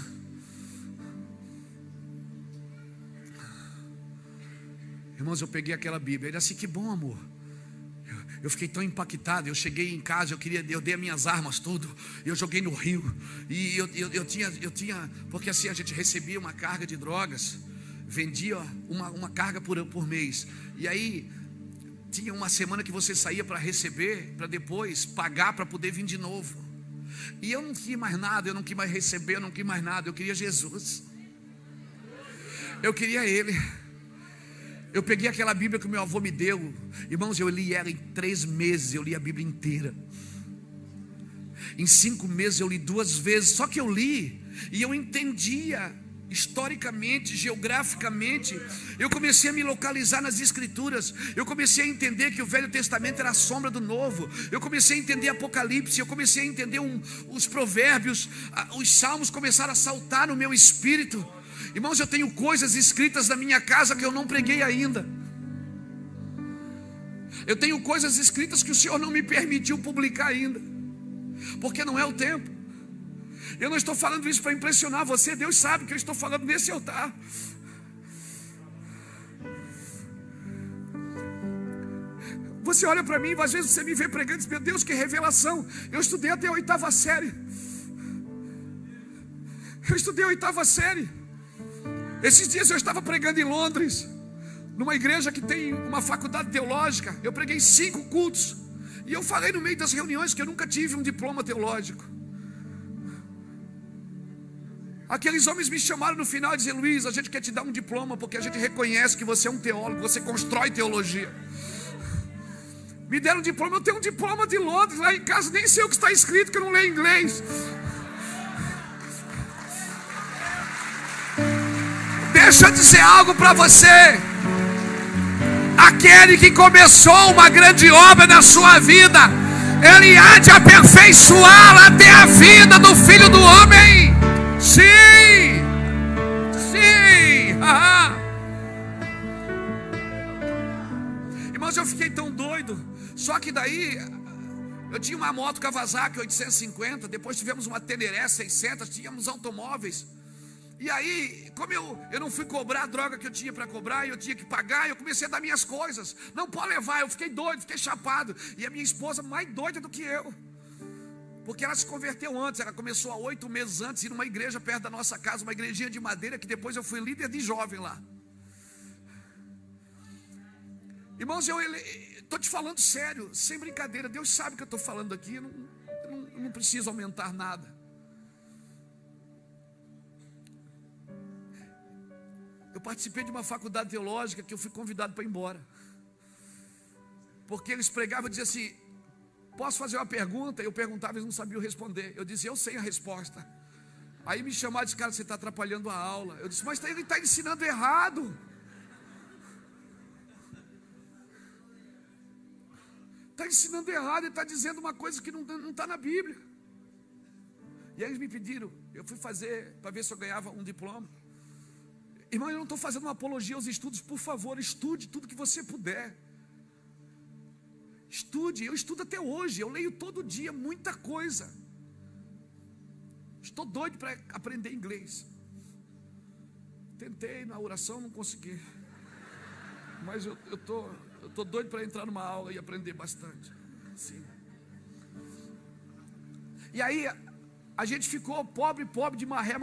Irmãos, eu peguei aquela Bíblia. Ele disse: que bom, amor. Eu fiquei tão impactado. Eu cheguei em casa, eu dei as minhas armas tudo, eu joguei no rio. E eu tinha, porque assim a gente recebia uma carga de drogas, vendia uma carga por mês. E aí tinha uma semana que você saía para receber, para depois pagar para poder vir de novo. E eu não queria mais nada, eu não queria mais receber, eu não queria mais nada. Eu queria Jesus. Eu queria Ele. Eu peguei aquela Bíblia que o meu avô me deu. Irmãos, eu li ela em 3 meses. Eu li a Bíblia inteira. Em 5 meses eu li 2 vezes. Só que eu li e eu entendia historicamente, geograficamente. Eu comecei a me localizar nas Escrituras. Eu comecei a entender que o Velho Testamento era a sombra do Novo. Eu comecei a entender Apocalipse. Eu comecei a entender os provérbios. Os salmos começaram a saltar no meu espírito. Irmãos, eu tenho coisas escritas na minha casa que eu não preguei ainda. Eu tenho coisas escritas que o Senhor não me permitiu publicar ainda, porque não é o tempo. Eu não estou falando isso para impressionar você. Deus sabe que eu estou falando nesse altar. Você olha para mim, às vezes você me vê pregando e diz: meu Deus, que revelação. Eu estudei até a 8ª série. Eu estudei a 8ª série. Esses dias eu estava pregando em Londres, numa igreja que tem uma faculdade teológica. Eu preguei 5 cultos. E eu falei no meio das reuniões que eu nunca tive um diploma teológico. Aqueles homens me chamaram no final e disseram: Luiz, a gente quer te dar um diploma, porque a gente reconhece que você é um teólogo, você constrói teologia. Me deram um diploma. Eu tenho um diploma de Londres lá em casa, nem sei o que está escrito, que eu não leio inglês. Deixa eu dizer algo para você. Aquele que começou uma grande obra na sua vida, Ele há de aperfeiçoá-la até a vinda do Filho do Homem. Sim, sim. Irmãos, eu fiquei tão doido. Só que daí eu tinha uma moto Kawasaki 850, depois tivemos uma Teneré 600, tínhamos automóveis. E aí, como eu não fui cobrar a droga que eu tinha para cobrar, eu tinha que pagar, eu comecei a dar minhas coisas. Não pode levar, eu fiquei doido, fiquei chapado. E a minha esposa mais doida do que eu, porque ela se converteu antes. Ela começou há 8 meses antes, ir numa igreja perto da nossa casa, uma igrejinha de madeira, que depois eu fui líder de jovem lá. Irmãos, eu estou te falando sério, sem brincadeira. Deus sabe que eu estou falando aqui, eu não preciso aumentar nada. Eu participei de uma faculdade teológica que eu fui convidado para ir embora, porque eles pregavam e diziam assim: posso fazer uma pergunta? Eu perguntava, eles não sabiam responder. Eu dizia: eu sei a resposta. Aí me chamaram e disse: cara, você está atrapalhando a aula. Eu disse: mas ele está ensinando errado. Está ensinando errado, ele está dizendo uma coisa que não está na Bíblia. E aí eles me pediram, eu fui fazer para ver se eu ganhava um diploma. Irmão, eu não estou fazendo uma apologia aos estudos. Por favor, estude tudo que você puder. Estude, eu estudo até hoje. Eu leio todo dia muita coisa. Estou doido para aprender inglês. Tentei na oração, não consegui. Mas eu tô doido para entrar numa aula e aprender bastante. Sim. E aí a gente ficou pobre de marré.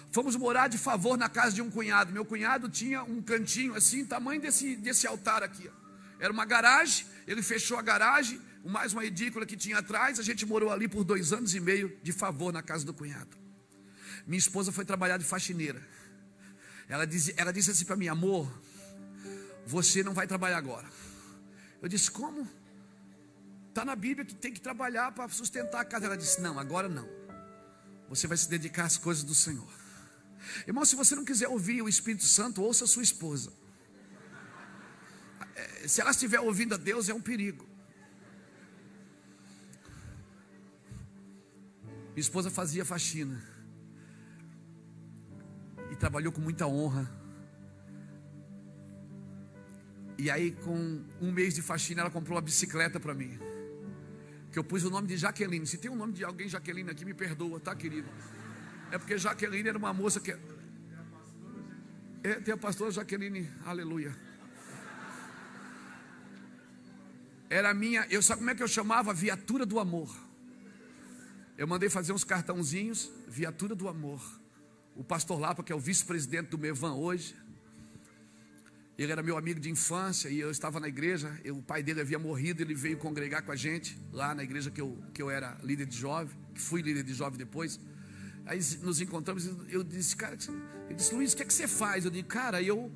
Fomos morar de favor na casa de um cunhado. Meu cunhado tinha um cantinho assim, tamanho desse altar aqui. Era uma garagem, ele fechou a garagem, mais uma edícula que tinha atrás. A gente morou ali por 2 anos e meio de favor na casa do cunhado. Minha esposa foi trabalhar de faxineira. Ela disse assim para mim: amor, você não vai trabalhar agora. Eu disse: como? Está na Bíblia que tem que trabalhar para sustentar a casa. Ela disse: não, agora não. Você vai se dedicar às coisas do Senhor. Irmão, se você não quiser ouvir o Espírito Santo, ouça a sua esposa. Se ela estiver ouvindo a Deus, é um perigo. Minha esposa fazia faxina e trabalhou com muita honra. E aí, com 1 mês de faxina, ela comprou uma bicicleta para mim, que eu pus o nome de Jaqueline. Se tem um nome de alguém Jaqueline aqui, me perdoa, tá, querido? É porque Jaqueline era uma moça que... tem a pastora Jaqueline, aleluia. Era minha... sabe como é que eu chamava? Viatura do amor. Eu mandei fazer uns cartãozinhos, Viatura do Amor. O pastor Lapa, que é o vice-presidente do Mevan hoje, ele era meu amigo de infância e eu estava na igreja. O pai dele havia morrido, ele veio congregar com a gente lá na igreja que eu era líder de jovem, que fui líder de jovem depois. Aí nos encontramos e eu disse: cara, ele disse: Luiz, o que é que você faz? Eu disse: cara, eu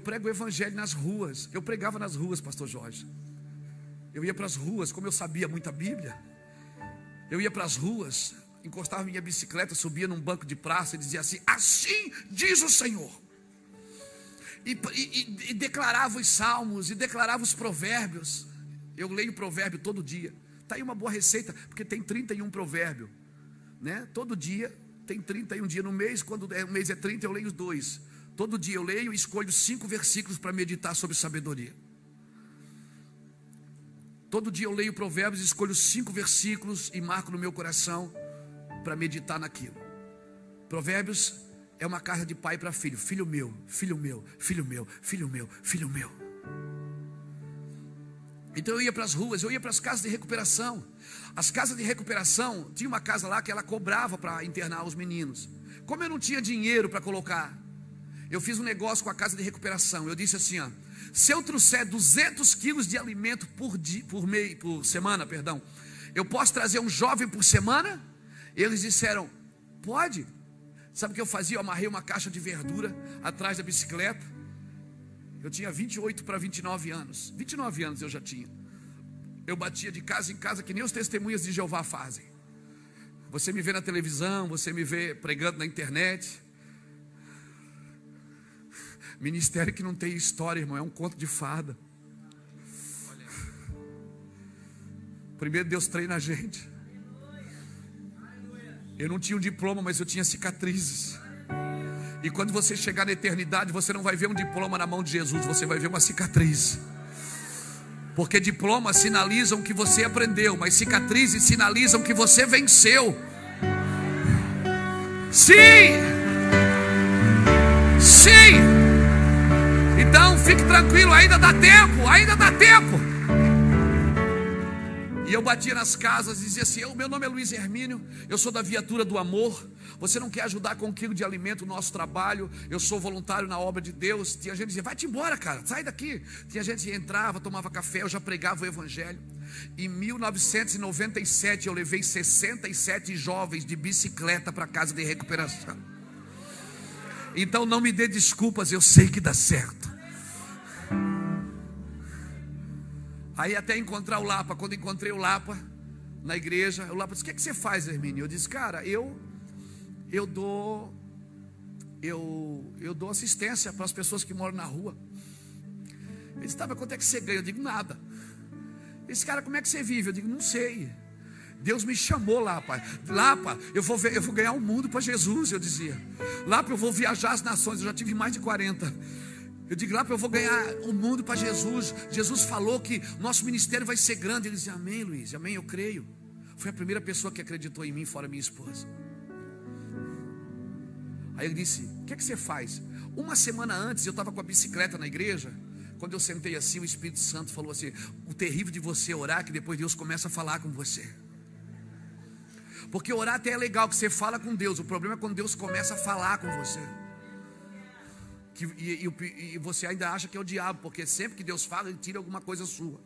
prego o evangelho nas ruas. Eu pregava nas ruas, pastor Jorge. Eu ia para as ruas, como eu sabia muita Bíblia, eu ia para as ruas, encostava minha bicicleta, subia num banco de praça e dizia assim: assim diz o Senhor. E declarava os salmos, e declarava os provérbios. Eu leio provérbio todo dia. Está aí uma boa receita, porque tem 31 provérbios, né? Todo dia tem 31 dias no mês. Quando o mês é 30, eu leio 2. Todo dia eu leio e escolho 5 versículos para meditar sobre sabedoria. Todo dia eu leio provérbios, escolho 5 versículos e marco no meu coração para meditar naquilo. Provérbios é uma carta de pai para filho. Filho meu, filho meu, filho meu, filho meu, filho meu. Então eu ia para as ruas, eu ia para as casas de recuperação. As casas de recuperação, tinha uma casa lá que ela cobrava para internar os meninos. Como eu não tinha dinheiro para colocar, eu fiz um negócio com a casa de recuperação. Eu disse assim, ó: se eu trouxer 200 quilos de alimento por semana, eu posso trazer um jovem por semana? Eles disseram: pode. Sabe o que eu fazia? Eu amarrei uma caixa de verdura atrás da bicicleta. Eu tinha 28 para 29 anos. 29 anos eu já tinha. Eu batia de casa em casa que nem os testemunhas de Jeová fazem. Você me vê na televisão, você me vê pregando na internet. Ministério que não tem história, irmão, é um conto de fada. Primeiro Deus treina a gente. Eu não tinha um diploma, mas eu tinha cicatrizes. E quando você chegar na eternidade, você não vai ver um diploma na mão de Jesus, você vai ver uma cicatriz. Porque diplomas sinalizam que você aprendeu, mas cicatrizes sinalizam que você venceu. Sim! Sim! Então fique tranquilo, ainda dá tempo, ainda dá tempo. E eu batia nas casas e dizia assim: meu nome é Luiz Hermínio, eu sou da Viatura do Amor. Você não quer ajudar com 1 quilo de alimento no nosso trabalho? Eu sou voluntário na obra de Deus. Tinha gente que dizia: vai-te embora, cara, sai daqui. Tinha gente que entrava, tomava café, eu já pregava o evangelho. Em 1997 eu levei 67 jovens de bicicleta para a casa de recuperação. Então não me dê desculpas, eu sei que dá certo. Aí até encontrar o Lapa. Quando encontrei o Lapa na igreja, o Lapa disse: o que é que você faz, Hermínio? Eu disse: cara, eu dou assistência para as pessoas que moram na rua. Ele disse: tá, mas quanto é que você ganha? Eu digo: nada. Ele disse: cara, como é que você vive? Eu digo: não sei. Deus me chamou, Lapa. Lapa, eu vou ganhar o mundo para Jesus, eu dizia. Lapa, eu vou viajar as nações. Eu já tive mais de 40. Eu digo: Lapa, eu vou ganhar o mundo para Jesus. Jesus falou que nosso ministério vai ser grande. Ele dizia: amém, Luiz, amém, eu creio. Foi a primeira pessoa que acreditou em mim, fora minha esposa. Aí ele disse: o que é que você faz? Uma semana antes eu estava com a bicicleta na igreja. Quando eu sentei assim, o Espírito Santo falou assim: o terrível de você orar, que depois Deus começa a falar com você. Porque orar até é legal, que você fala com Deus. O problema é quando Deus começa a falar com você. E você ainda acha que é o diabo, porque sempre que Deus fala, Ele tira alguma coisa sua.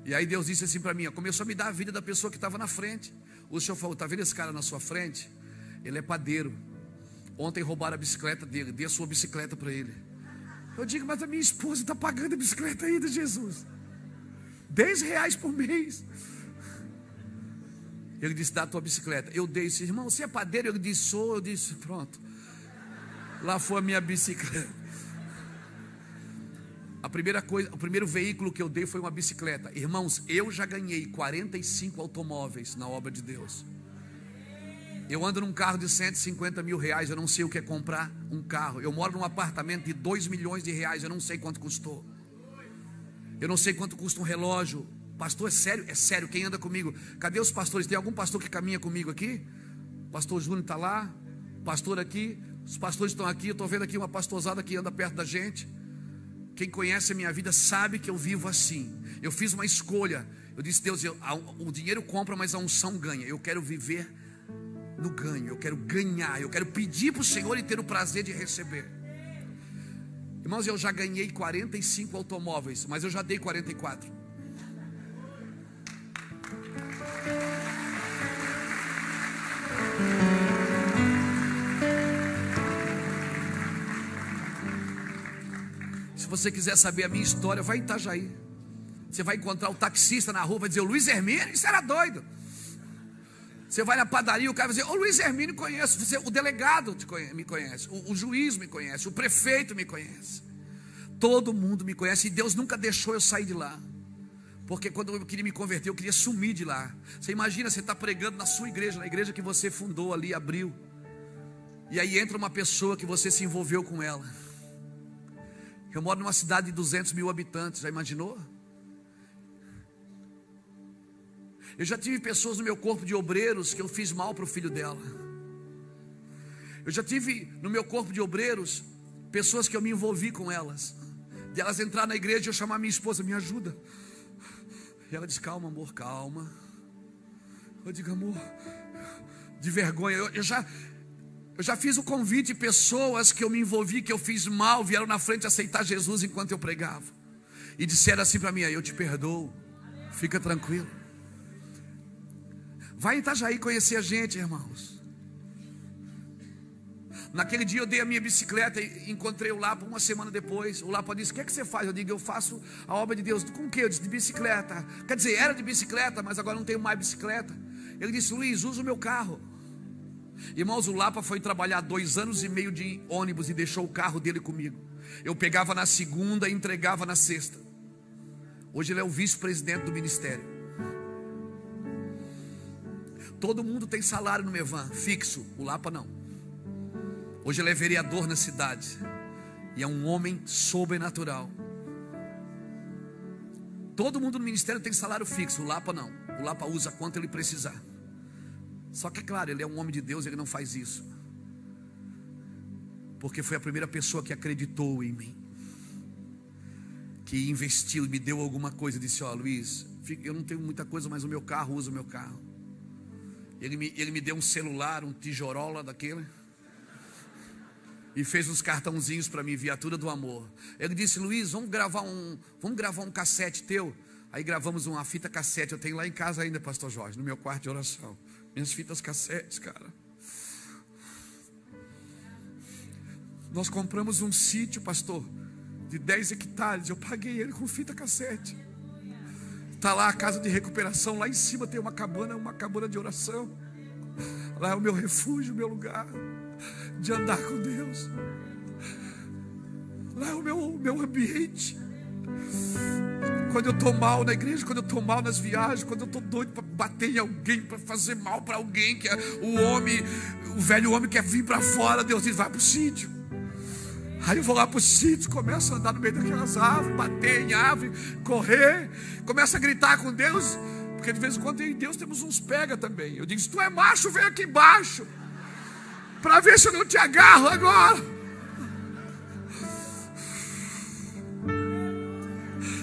E aí Deus disse assim para mim, começou a me dar a vida da pessoa que estava na frente. O Senhor falou: está vendo esse cara na sua frente? Ele é padeiro. Ontem roubaram a bicicleta dele, dê a sua bicicleta para ele. Eu digo: mas a minha esposa está pagando a bicicleta ainda, Jesus. R$10 por mês. Ele disse: dá a tua bicicleta. Eu dei, disse: irmão, você é padeiro? Ele disse: sou. Eu disse: pronto, lá foi a minha bicicleta. A primeira coisa, o primeiro veículo que eu dei foi uma bicicleta. Irmãos, eu já ganhei 45 automóveis na obra de Deus. Eu ando num carro de 150 mil reais. Eu não sei o que é comprar um carro. Eu moro num apartamento de 2 milhões de reais. Eu não sei quanto custou. Eu não sei quanto custa um relógio. Pastor, é sério? É sério, quem anda comigo? Cadê os pastores? Tem algum pastor que caminha comigo aqui? Pastor Júnior está lá, pastor aqui. Os pastores estão aqui. Eu estou vendo aqui uma pastorzada que anda perto da gente. Quem conhece a minha vida sabe que eu vivo assim. Eu fiz uma escolha. Eu disse: Deus, o dinheiro compra, mas a unção ganha. Eu quero viver no ganho. Eu quero ganhar. Eu quero pedir para o Senhor e ter o prazer de receber. Irmãos, eu já ganhei 45 automóveis, mas eu já dei 44. Se você quiser saber a minha história, vai em Itajaí. Você vai encontrar o taxista na rua, vai dizer: o Luiz Hermínio, isso era doido. Você vai na padaria, o cara vai dizer: o Luiz Hermínio conheço. O delegado me conhece, o juiz me conhece, o prefeito me conhece. Todo mundo me conhece. E Deus nunca deixou eu sair de lá. Porque quando eu queria me converter, eu queria sumir de lá. Você imagina, você está pregando na sua igreja, na igreja que você fundou ali, abriu. E aí entra uma pessoa que você se envolveu com ela. Eu moro numa cidade de 200 mil habitantes, já imaginou? Eu já tive pessoas no meu corpo de obreiros que eu fiz mal para o filho dela. Eu já tive no meu corpo de obreiros pessoas que eu me envolvi com elas. De elas entrar na igreja e eu chamar minha esposa: me ajuda. E ela diz: calma, amor, calma. Eu digo: amor, de vergonha. Eu já fiz o convite. Pessoas que eu me envolvi, que eu fiz mal, vieram na frente aceitar Jesus enquanto eu pregava. E disseram assim para mim: eu te perdoo, fica tranquilo. Vai em Itajaí conhecer a gente, irmãos. Naquele dia eu dei a minha bicicleta e encontrei o Lapa uma semana depois. O Lapa disse: o que é que você faz? Eu digo: eu faço a obra de Deus. Com o que? Eu disse: de bicicleta. Quer dizer, era de bicicleta, mas agora não tenho mais bicicleta. Ele disse: Luiz, usa o meu carro. Irmãos, o Lapa foi trabalhar 2 anos e meio de ônibus e deixou o carro dele comigo. Eu pegava na segunda e entregava na sexta. Hoje ele é o vice-presidente do ministério. Todo mundo tem salário no Mevan, fixo. O Lapa não. Hoje ele é vereador na cidade. E é um homem sobrenatural. Todo mundo no ministério tem salário fixo. O Lapa não. O Lapa usa quanto ele precisar. Só que, claro, ele é um homem de Deus, ele não faz isso, porque foi a primeira pessoa que acreditou em mim, que investiu e me deu alguma coisa. Disse: ó, Luiz, eu não tenho muita coisa, mas o meu carro, usa o meu carro. Ele me deu um celular, um tijorola daquele, e fez uns cartãozinhos para mim, viatura do amor. Ele disse: Luiz, vamos gravar um cassete teu. Aí gravamos uma fita cassete. Eu tenho lá em casa ainda, pastor Jorge, no meu quarto de oração, minhas fitas cassetes, cara. Nós compramos um sítio, pastor, de 10 hectares. Eu paguei ele com fita cassete. Está lá a casa de recuperação. Lá em cima tem uma cabana de oração. Lá é o meu refúgio, o meu lugar de andar com Deus. Lá é o meu ambiente. Quando eu estou mal na igreja, quando eu estou mal nas viagens, quando eu estou doido para bater em alguém, para fazer mal para alguém, que é o velho homem quer vir para fora, Deus diz: vai para o sítio. Aí eu vou lá para o sítio, começo a andar no meio daquelas árvores, bater em árvore, correr, começo a gritar com Deus, porque de vez em quando em Deus temos uns pega também. Eu digo: se tu é macho, vem aqui embaixo, para ver se eu não te agarro agora.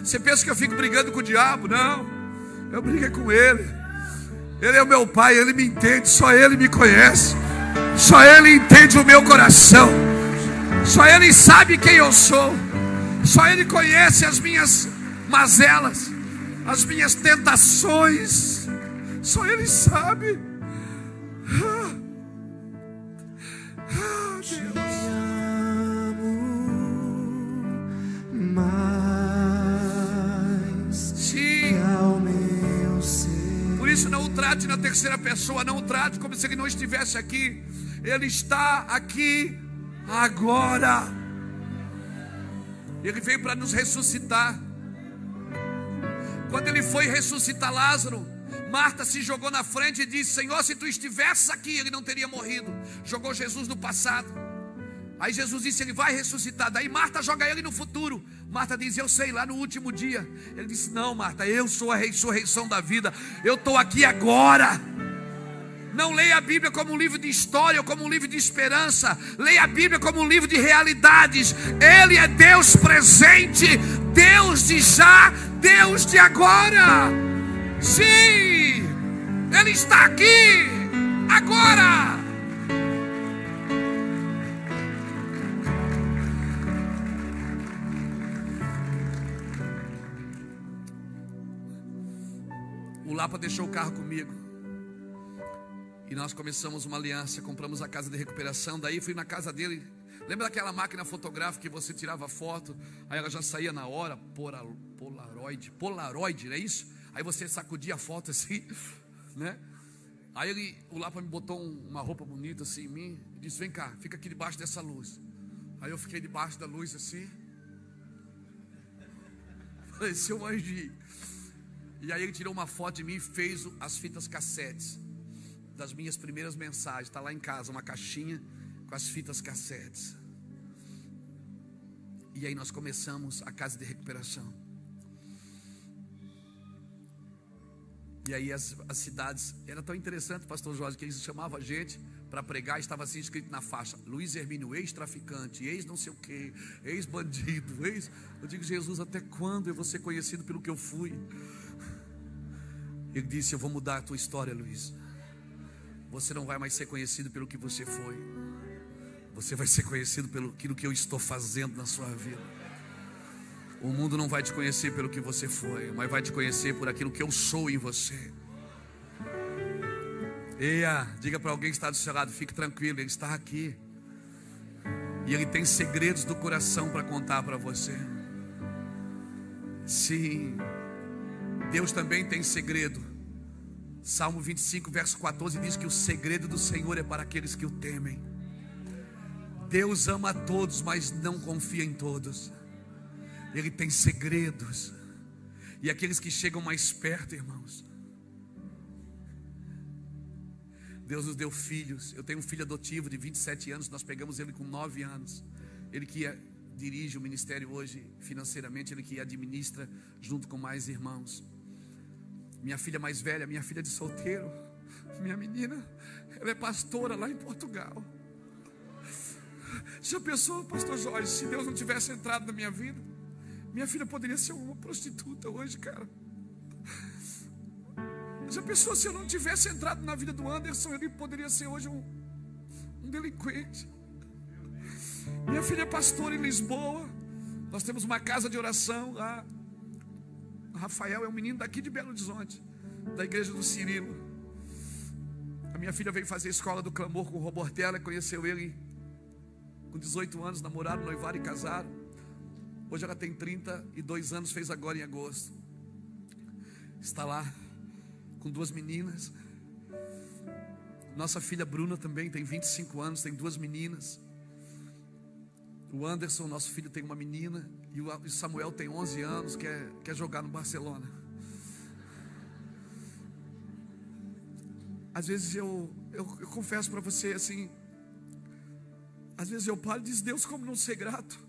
Você pensa que eu fico brigando com o diabo? Não, eu briguei com ele. Ele é o meu pai, ele me entende, só ele me conhece, só ele entende o meu coração, só ele sabe quem eu sou, só ele conhece as minhas mazelas, as minhas tentações, só ele sabe. Isso, não o trate na terceira pessoa, não o trate como se ele não estivesse aqui. Ele está aqui agora. Ele veio para nos ressuscitar. Quando ele foi ressuscitar Lázaro, Marta se jogou na frente e disse: Senhor, se tu estivesses aqui, ele não teria morrido. Jogou Jesus no passado. Aí Jesus disse: ele vai ressuscitar. Daí Marta joga ele no futuro. Marta diz: eu sei, lá no último dia. Ele disse: não, Marta, eu sou a ressurreição da vida. Eu estou aqui agora. Não leia a Bíblia como um livro de história ou como um livro de esperança. Leia a Bíblia como um livro de realidades. Ele é Deus presente, Deus de já, Deus de agora. Sim, Ele está aqui agora. O Lapa deixou o carro comigo e nós começamos uma aliança. Compramos a casa de recuperação. Daí fui na casa dele. Lembra daquela máquina fotográfica que você tirava foto, aí ela já saía na hora? Polaroid, não é isso? Aí você sacudia a foto assim, né? Aí o Lapa me botou uma roupa bonita assim em mim e disse: vem cá, fica aqui debaixo dessa luz. Aí eu fiquei debaixo da luz assim, parecia um anjinho. E aí ele tirou uma foto de mim e fez as fitas cassetes das minhas primeiras mensagens. Está lá em casa, uma caixinha com as fitas cassetes. E aí nós começamos a casa de recuperação. E aí as cidades, era tão interessante, pastor Jorge, que eles chamavam a gente para pregar. Estava assim escrito na faixa: Luiz Hermínio, ex-traficante, ex não sei o que, ex-bandido, ex... Eu digo: Jesus, até quando eu vou ser conhecido pelo que eu fui? Ele disse: eu vou mudar a tua história, Luiz. Você não vai mais ser conhecido pelo que você foi. Você vai ser conhecido pelo aquilo que eu estou fazendo na sua vida. O mundo não vai te conhecer pelo que você foi, mas vai te conhecer por aquilo que eu sou em você. Eia, diga para alguém que está do seu lado: fique tranquilo, Ele está aqui. E Ele tem segredos do coração para contar para você. Sim, Deus também tem segredo. Salmo 25, verso 14 diz que o segredo do Senhor é para aqueles que o temem. Deus ama a todos, mas não confia em todos. Ele tem segredos. E aqueles que chegam mais perto, irmãos. Deus nos deu filhos. Eu tenho um filho adotivo de 27 anos. Nós pegamos ele com 9 anos. Ele que dirige o ministério hoje financeiramente. Ele que administra junto com mais irmãos. Minha filha mais velha, minha filha de solteiro, Minha menina, ela é pastora lá em Portugal. Já pensou, pastor Jorge, se Deus não tivesse entrado na minha vida, minha filha poderia ser uma prostituta hoje, cara. Já pensou, se eu não tivesse entrado na vida do Anderson, ele poderia ser hoje um delinquente. Minha filha é pastora em Lisboa. Nós temos uma casa de oração lá. O Rafael é um menino daqui de Belo Horizonte, da igreja do Cirilo. A minha filha veio fazer a escola do clamor com o Robortella, conheceu ele com 18 anos, namoraram, noivaram e casaram. Hoje ela tem 32 anos, fez agora em agosto. Está lá com 2 meninas. Nossa filha Bruna também tem 25 anos, tem 2 meninas. O Anderson, nosso filho, tem uma menina. E o Samuel tem 11 anos, quer jogar no Barcelona. Às vezes eu confesso para você assim, às vezes eu paro e digo: Deus, como não ser grato?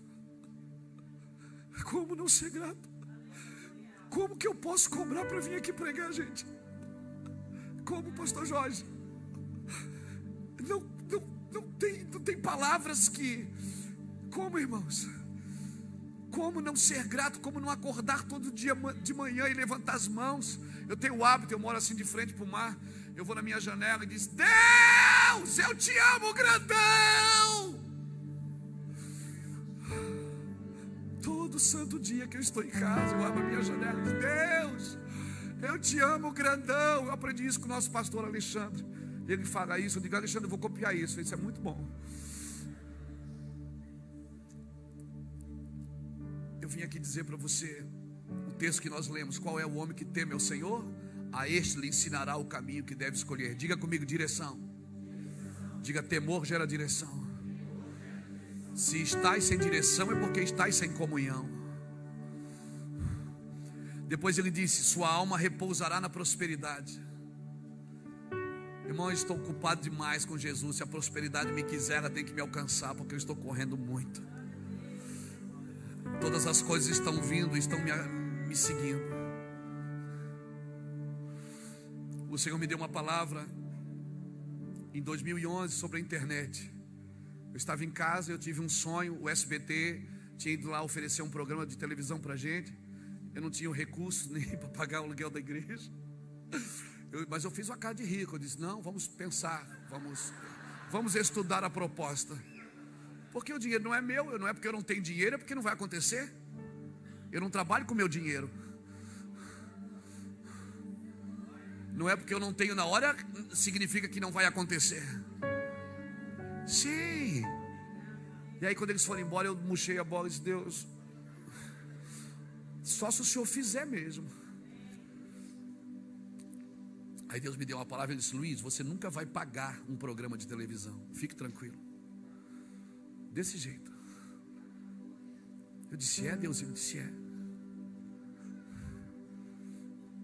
Como não ser grato? Como que eu posso cobrar para vir aqui pregar, gente? Como, pastor Jorge? Não tem palavras que... Como, irmãos? Como não ser grato? Como não acordar todo dia de manhã e levantar as mãos? Eu tenho o hábito, eu moro assim de frente para o mar. Eu vou na minha janela e diz: Deus, eu te amo, grandão. Todo santo dia que eu estou em casa, eu abro a minha janela e diz: Deus, eu te amo, grandão. Eu aprendi isso com o nosso pastor Alexandre. Ele fala isso, eu digo: Alexandre, eu vou copiar isso. Isso é muito bom. Eu vim aqui dizer para você o texto que nós lemos: qual é o homem que teme ao Senhor? A este lhe ensinará o caminho que deve escolher. Diga comigo: direção. Diga: temor gera direção. Se estás sem direção é porque estás sem comunhão. Depois ele disse: sua alma repousará na prosperidade. Irmão, eu estou ocupado demais com Jesus. Se a prosperidade me quiser, ela tem que me alcançar, porque eu estou correndo muito. Todas as coisas estão vindo, estão me seguindo. O Senhor me deu uma palavra em 2011 sobre a internet. Eu estava em casa, eu tive um sonho. O SBT tinha ido lá oferecer um programa de televisão para a gente. Eu não tinha o recurso nem para pagar o aluguel da igreja. Mas eu fiz uma cara de rico. Eu disse: não, vamos pensar, vamos estudar a proposta. Porque o dinheiro não é meu. Não é porque eu não tenho dinheiro, é porque não vai acontecer. Eu não trabalho com o meu dinheiro. Não é porque eu não tenho na hora, significa que não vai acontecer. Sim. E aí quando eles foram embora, eu murchei a bola e disse: Deus, só se o Senhor fizer mesmo. Aí Deus me deu uma palavra e disse: Luiz, você nunca vai pagar um programa de televisão. Fique tranquilo. Desse jeito. Eu disse: é, Deus? Ele disse: é.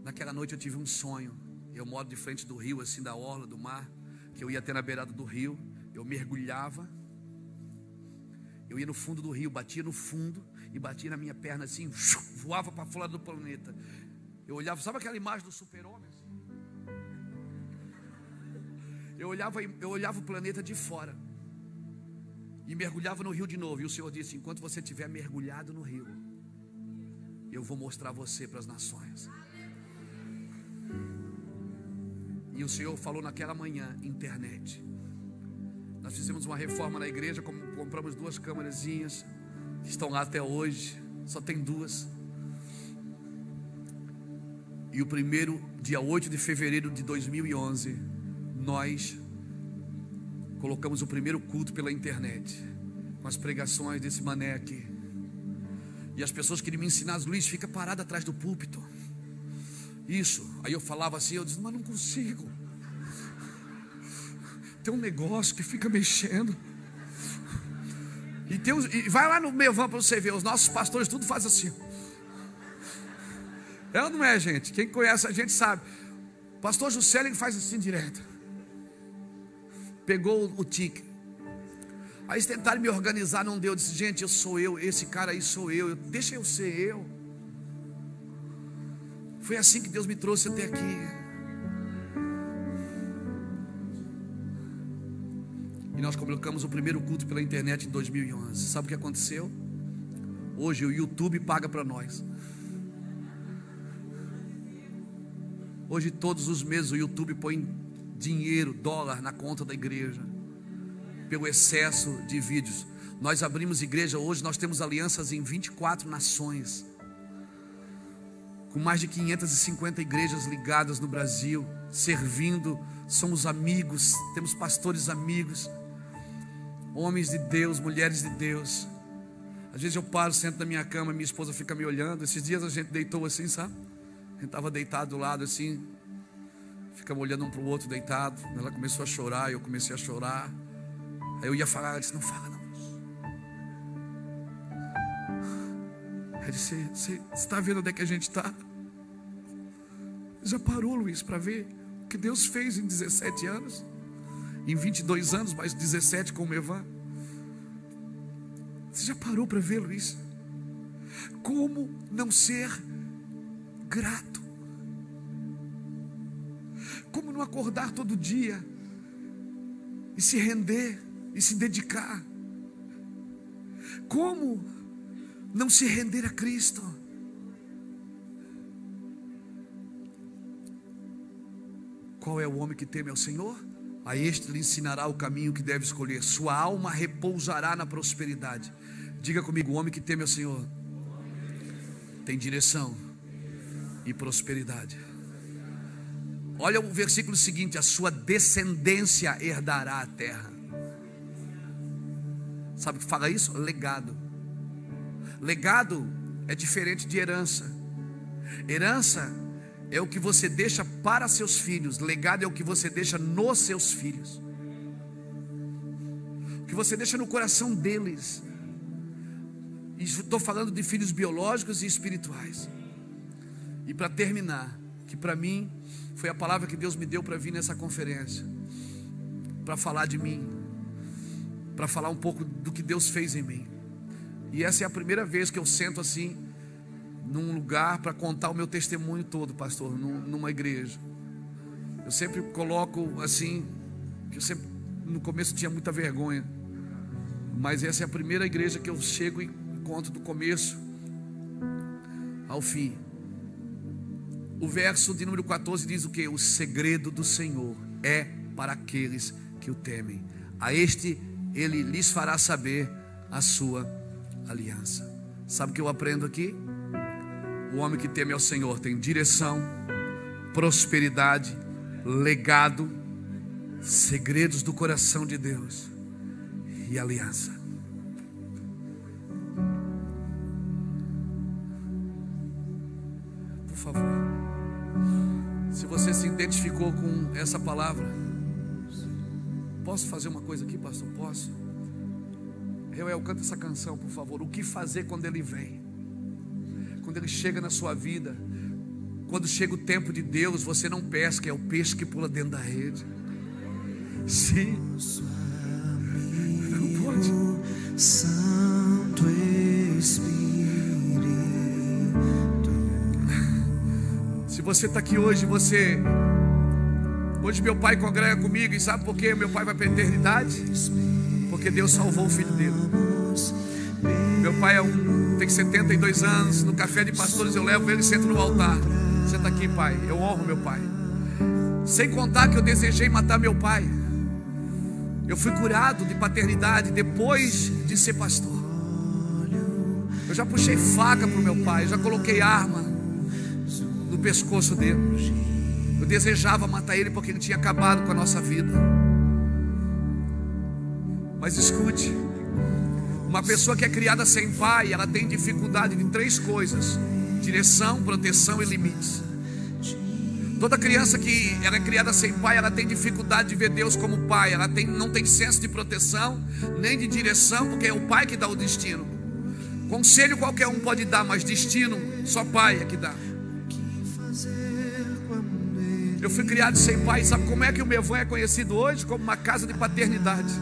Naquela noite eu tive um sonho. Eu moro de frente do rio, assim, da orla do mar, que eu ia até na beirada do rio. Eu mergulhava. Eu ia no fundo do rio, batia no fundo e batia na minha perna assim, voava para fora do planeta. Eu olhava, sabe aquela imagem do super-homem? Eu olhava o planeta de fora e mergulhava no rio de novo. E o Senhor disse: enquanto você estiver mergulhado no rio, eu vou mostrar você para as nações. E o Senhor falou naquela manhã: internet. Nós fizemos uma reforma na igreja, compramos 2 câmerazinhas que estão lá até hoje. Só tem 2. E o primeiro, dia 8 de fevereiro de 2011, nós colocamos o primeiro culto pela internet, com as pregações desse mané aqui. E as pessoas queriam me ensinar: Luiz, fica parado atrás do púlpito. Isso. Aí eu falava assim, eu disse: mas não consigo. Tem um negócio que fica mexendo. E vai lá no meu van para você ver. Os nossos pastores tudo faz assim. É ou não é, gente? Quem conhece a gente sabe. O pastor Juscelio faz assim direto. Pegou o tique. Aí eles tentaram me organizar, não deu. Eu disse: gente, eu sou eu, esse cara aí sou eu. Deixa eu ser eu. Foi assim que Deus me trouxe até aqui. E nós colocamos o primeiro culto pela internet em 2011. Sabe o que aconteceu? Hoje o YouTube paga para nós. Hoje todos os meses o YouTube põe dinheiro, dólar na conta da igreja, pelo excesso de vídeos. Nós abrimos igreja hoje, nós temos alianças em 24 nações, com mais de 550 igrejas ligadas no Brasil, servindo. Somos amigos, temos pastores amigos, homens de Deus, mulheres de Deus. Às vezes eu paro, sento na minha cama, minha esposa fica me olhando. Esses dias a gente deitou assim, sabe? A gente estava deitado do lado assim, ficamos olhando um para o outro deitado. Ela começou a chorar, eu comecei a chorar. Aí eu ia falar, ela disse: não fala não. Aí eu disse: você está vendo onde é que a gente está? Já parou, Luiz, para ver o que Deus fez em 17 anos? Em 22 anos, mais 17 com o Mevan. Você já parou para ver, Luiz? Como não ser grato? Como não acordar todo dia e se render e se dedicar? Como não se render a Cristo? Qual é o homem que teme ao Senhor? A este lhe ensinará o caminho que deve escolher. Sua alma repousará na prosperidade. Diga comigo: o homem que teme ao Senhor tem direção e prosperidade. Olha o versículo seguinte: a sua descendência herdará a terra. Sabe o que fala isso? Legado. Legado é diferente de herança. Herança é o que você deixa para seus filhos. Legado é o que você deixa nos seus filhos, o que você deixa no coração deles. E estou falando de filhos biológicos e espirituais. E para terminar, que para mim foi a palavra que Deus me deu para vir nessa conferência, para falar de mim, para falar um pouco do que Deus fez em mim. E essa é a primeira vez que eu sento assim num lugar para contar o meu testemunho todo, pastor, numa igreja. Eu sempre coloco assim, que eu sempre no começo tinha muita vergonha, mas essa é a primeira igreja que eu chego e conto do começo ao fim. O verso de número 14 diz o que? O segredo do Senhor é para aqueles que o temem. A este ele lhes fará saber a sua aliança. Sabe o que eu aprendo aqui? O homem que teme ao Senhor tem direção, prosperidade, legado, segredos do coração de Deus e aliança. Por favor, se você se identificou com essa palavra, posso fazer uma coisa aqui, pastor? Posso? Reuel, canta essa canção, por favor. O que fazer quando ele vem? Quando ele chega na sua vida, quando chega o tempo de Deus, você não pesca, é o peixe que pula dentro da rede. Sim. Não pode. Santo Espírito. Se você está aqui hoje, hoje meu pai congrega comigo, e sabe por que meu pai vai para a eternidade? Porque Deus salvou o filho dele. Meu pai tem 72 anos. No café de pastores eu levo ele e sento no altar. Senta aqui, pai, eu honro meu pai. Sem contar que eu desejei matar meu pai. Eu fui curado de paternidade depois de ser pastor. Eu já puxei faca para o meu pai, já coloquei arma no pescoço dele. Eu desejava matar ele porque ele tinha acabado com a nossa vida. Mas escute, uma pessoa que é criada sem pai, ela tem dificuldade de 3 coisas: direção, proteção e limites. Toda criança que ela é criada sem pai, ela tem dificuldade de ver Deus como pai. Ela não tem senso de proteção, nem de direção, porque é o pai que dá o destino. Conselho qualquer um pode dar, mas destino só pai é que dá. Eu fui criado sem pai. Sabe como é que o Mevan é conhecido hoje? Como uma casa de paternidade.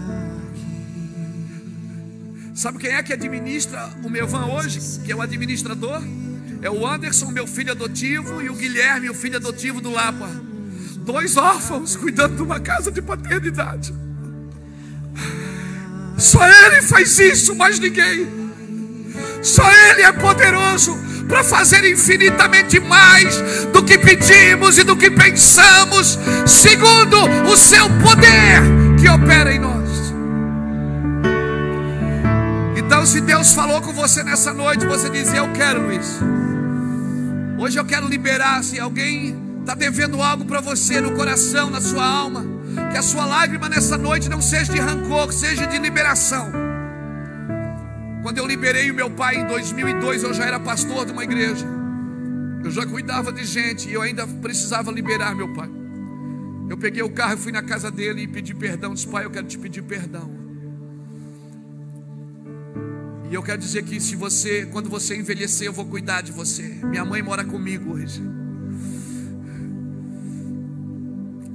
Sabe quem é que administra o Mevan hoje? Que é o administrador? É o Anderson, meu filho adotivo, e o Guilherme, o filho adotivo do Lapa. 2 órfãos cuidando de uma casa de paternidade. Só Ele faz isso, mais ninguém. Só Ele é poderoso para fazer infinitamente mais do que pedimos e do que pensamos, segundo o seu poder que opera em nós. Então, se Deus falou com você nessa noite, você diz: eu quero, Luiz. Hoje eu quero liberar. Se alguém está devendo algo para você no coração, na sua alma, que a sua lágrima nessa noite não seja de rancor, seja de liberação. Quando eu liberei o meu pai em 2002, eu já era pastor de uma igreja. Eu já cuidava de gente e eu ainda precisava liberar meu pai. Eu peguei o carro e fui na casa dele e pedi perdão. Disse: pai, eu quero te pedir perdão. E eu quero dizer que quando você envelhecer, eu vou cuidar de você. Minha mãe mora comigo hoje.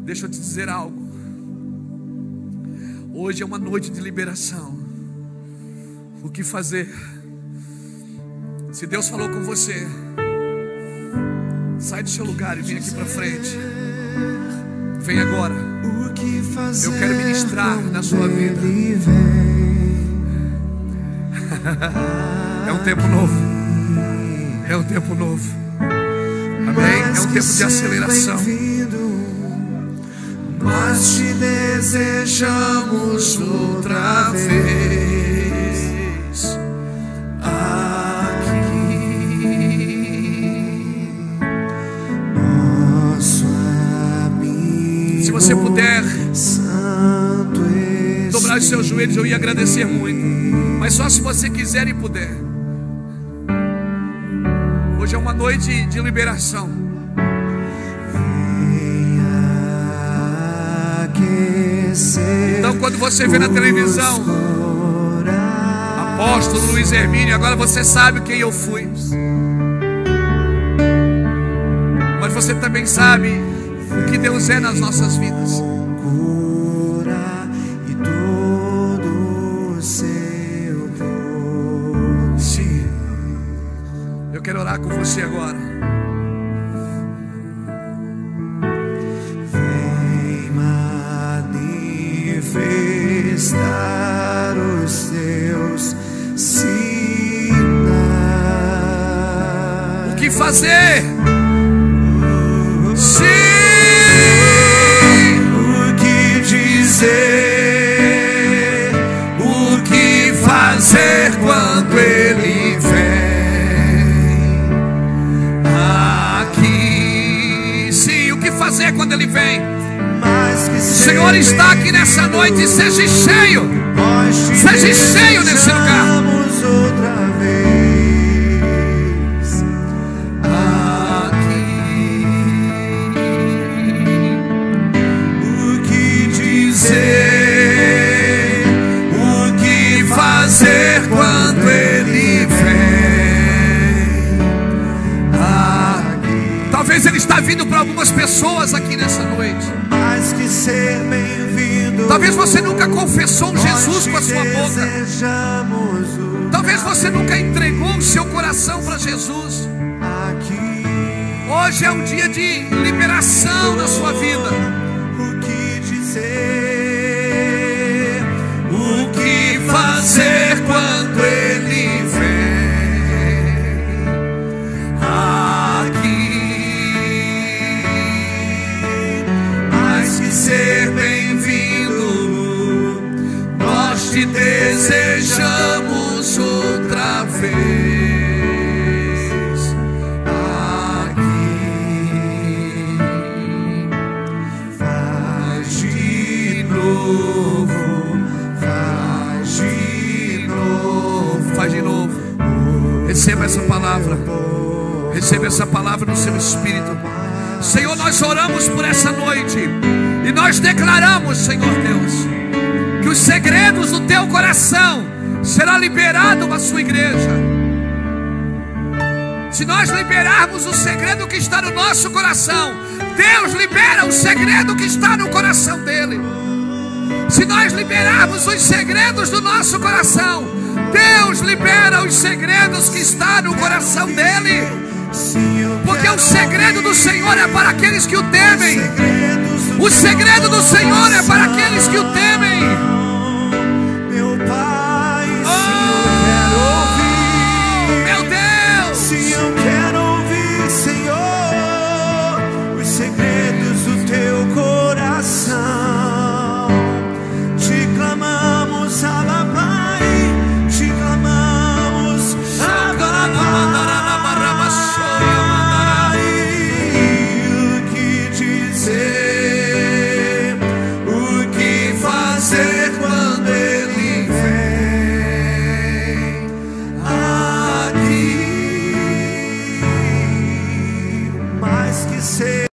Deixa eu te dizer algo. Hoje é uma noite de liberação. O que fazer? Se Deus falou com você, sai do seu lugar e vem aqui para frente. Vem agora. Eu quero ministrar na sua vida. É um tempo novo. É um tempo novo. Amém? É um tempo de aceleração. Nós te desejamos outra vez aqui. Nosso amigo. Se você puder Santo dobrar os seus joelhos, eu ia agradecer muito. Mas só se você quiser e puder. Hoje é uma noite de liberação. Então, quando você vê na televisão Apóstolo Luiz Hermínio, agora você sabe quem eu fui. Mas você também sabe o que Deus é nas nossas vidas. Sim. Eu quero orar com você agora. Manifestar os teus sinais. O que fazer? Sim. O que dizer? O que fazer quando Ele vem aqui? Sim, o que fazer quando Ele vem? O Senhor está aqui nessa noite. Seja cheio. Seja cheio nesse lugar. Outra vez aqui. O que dizer? O que fazer quando Ele vem aqui? Talvez Ele está vindo para algumas pessoas aqui nessa noite. Que ser bem-vindo. Talvez você nunca confessou um Jesus com a sua boca. Talvez você nunca entregou o seu coração para Jesus. Hoje é um dia de liberação na sua vida. O que dizer? O que fazer quando Ele vem aqui? Ser bem-vindo, nós te desejamos outra vez aqui. Faz de novo, faz de novo, faz de novo. Receba essa palavra. Receba essa palavra no seu espírito. Senhor, nós oramos por essa noite e nós declaramos, Senhor Deus, que os segredos do teu coração serão liberados na sua igreja. Se nós liberarmos o segredo que está no nosso coração, Deus libera o segredo que está no coração dele. Se nós liberarmos os segredos do nosso coração, Deus libera os segredos que estão no coração dele. Porque o segredo do Senhor é para aqueles que o temem. O segredo do Senhor é para aqueles que o temem. Meu Pai. mais que ser.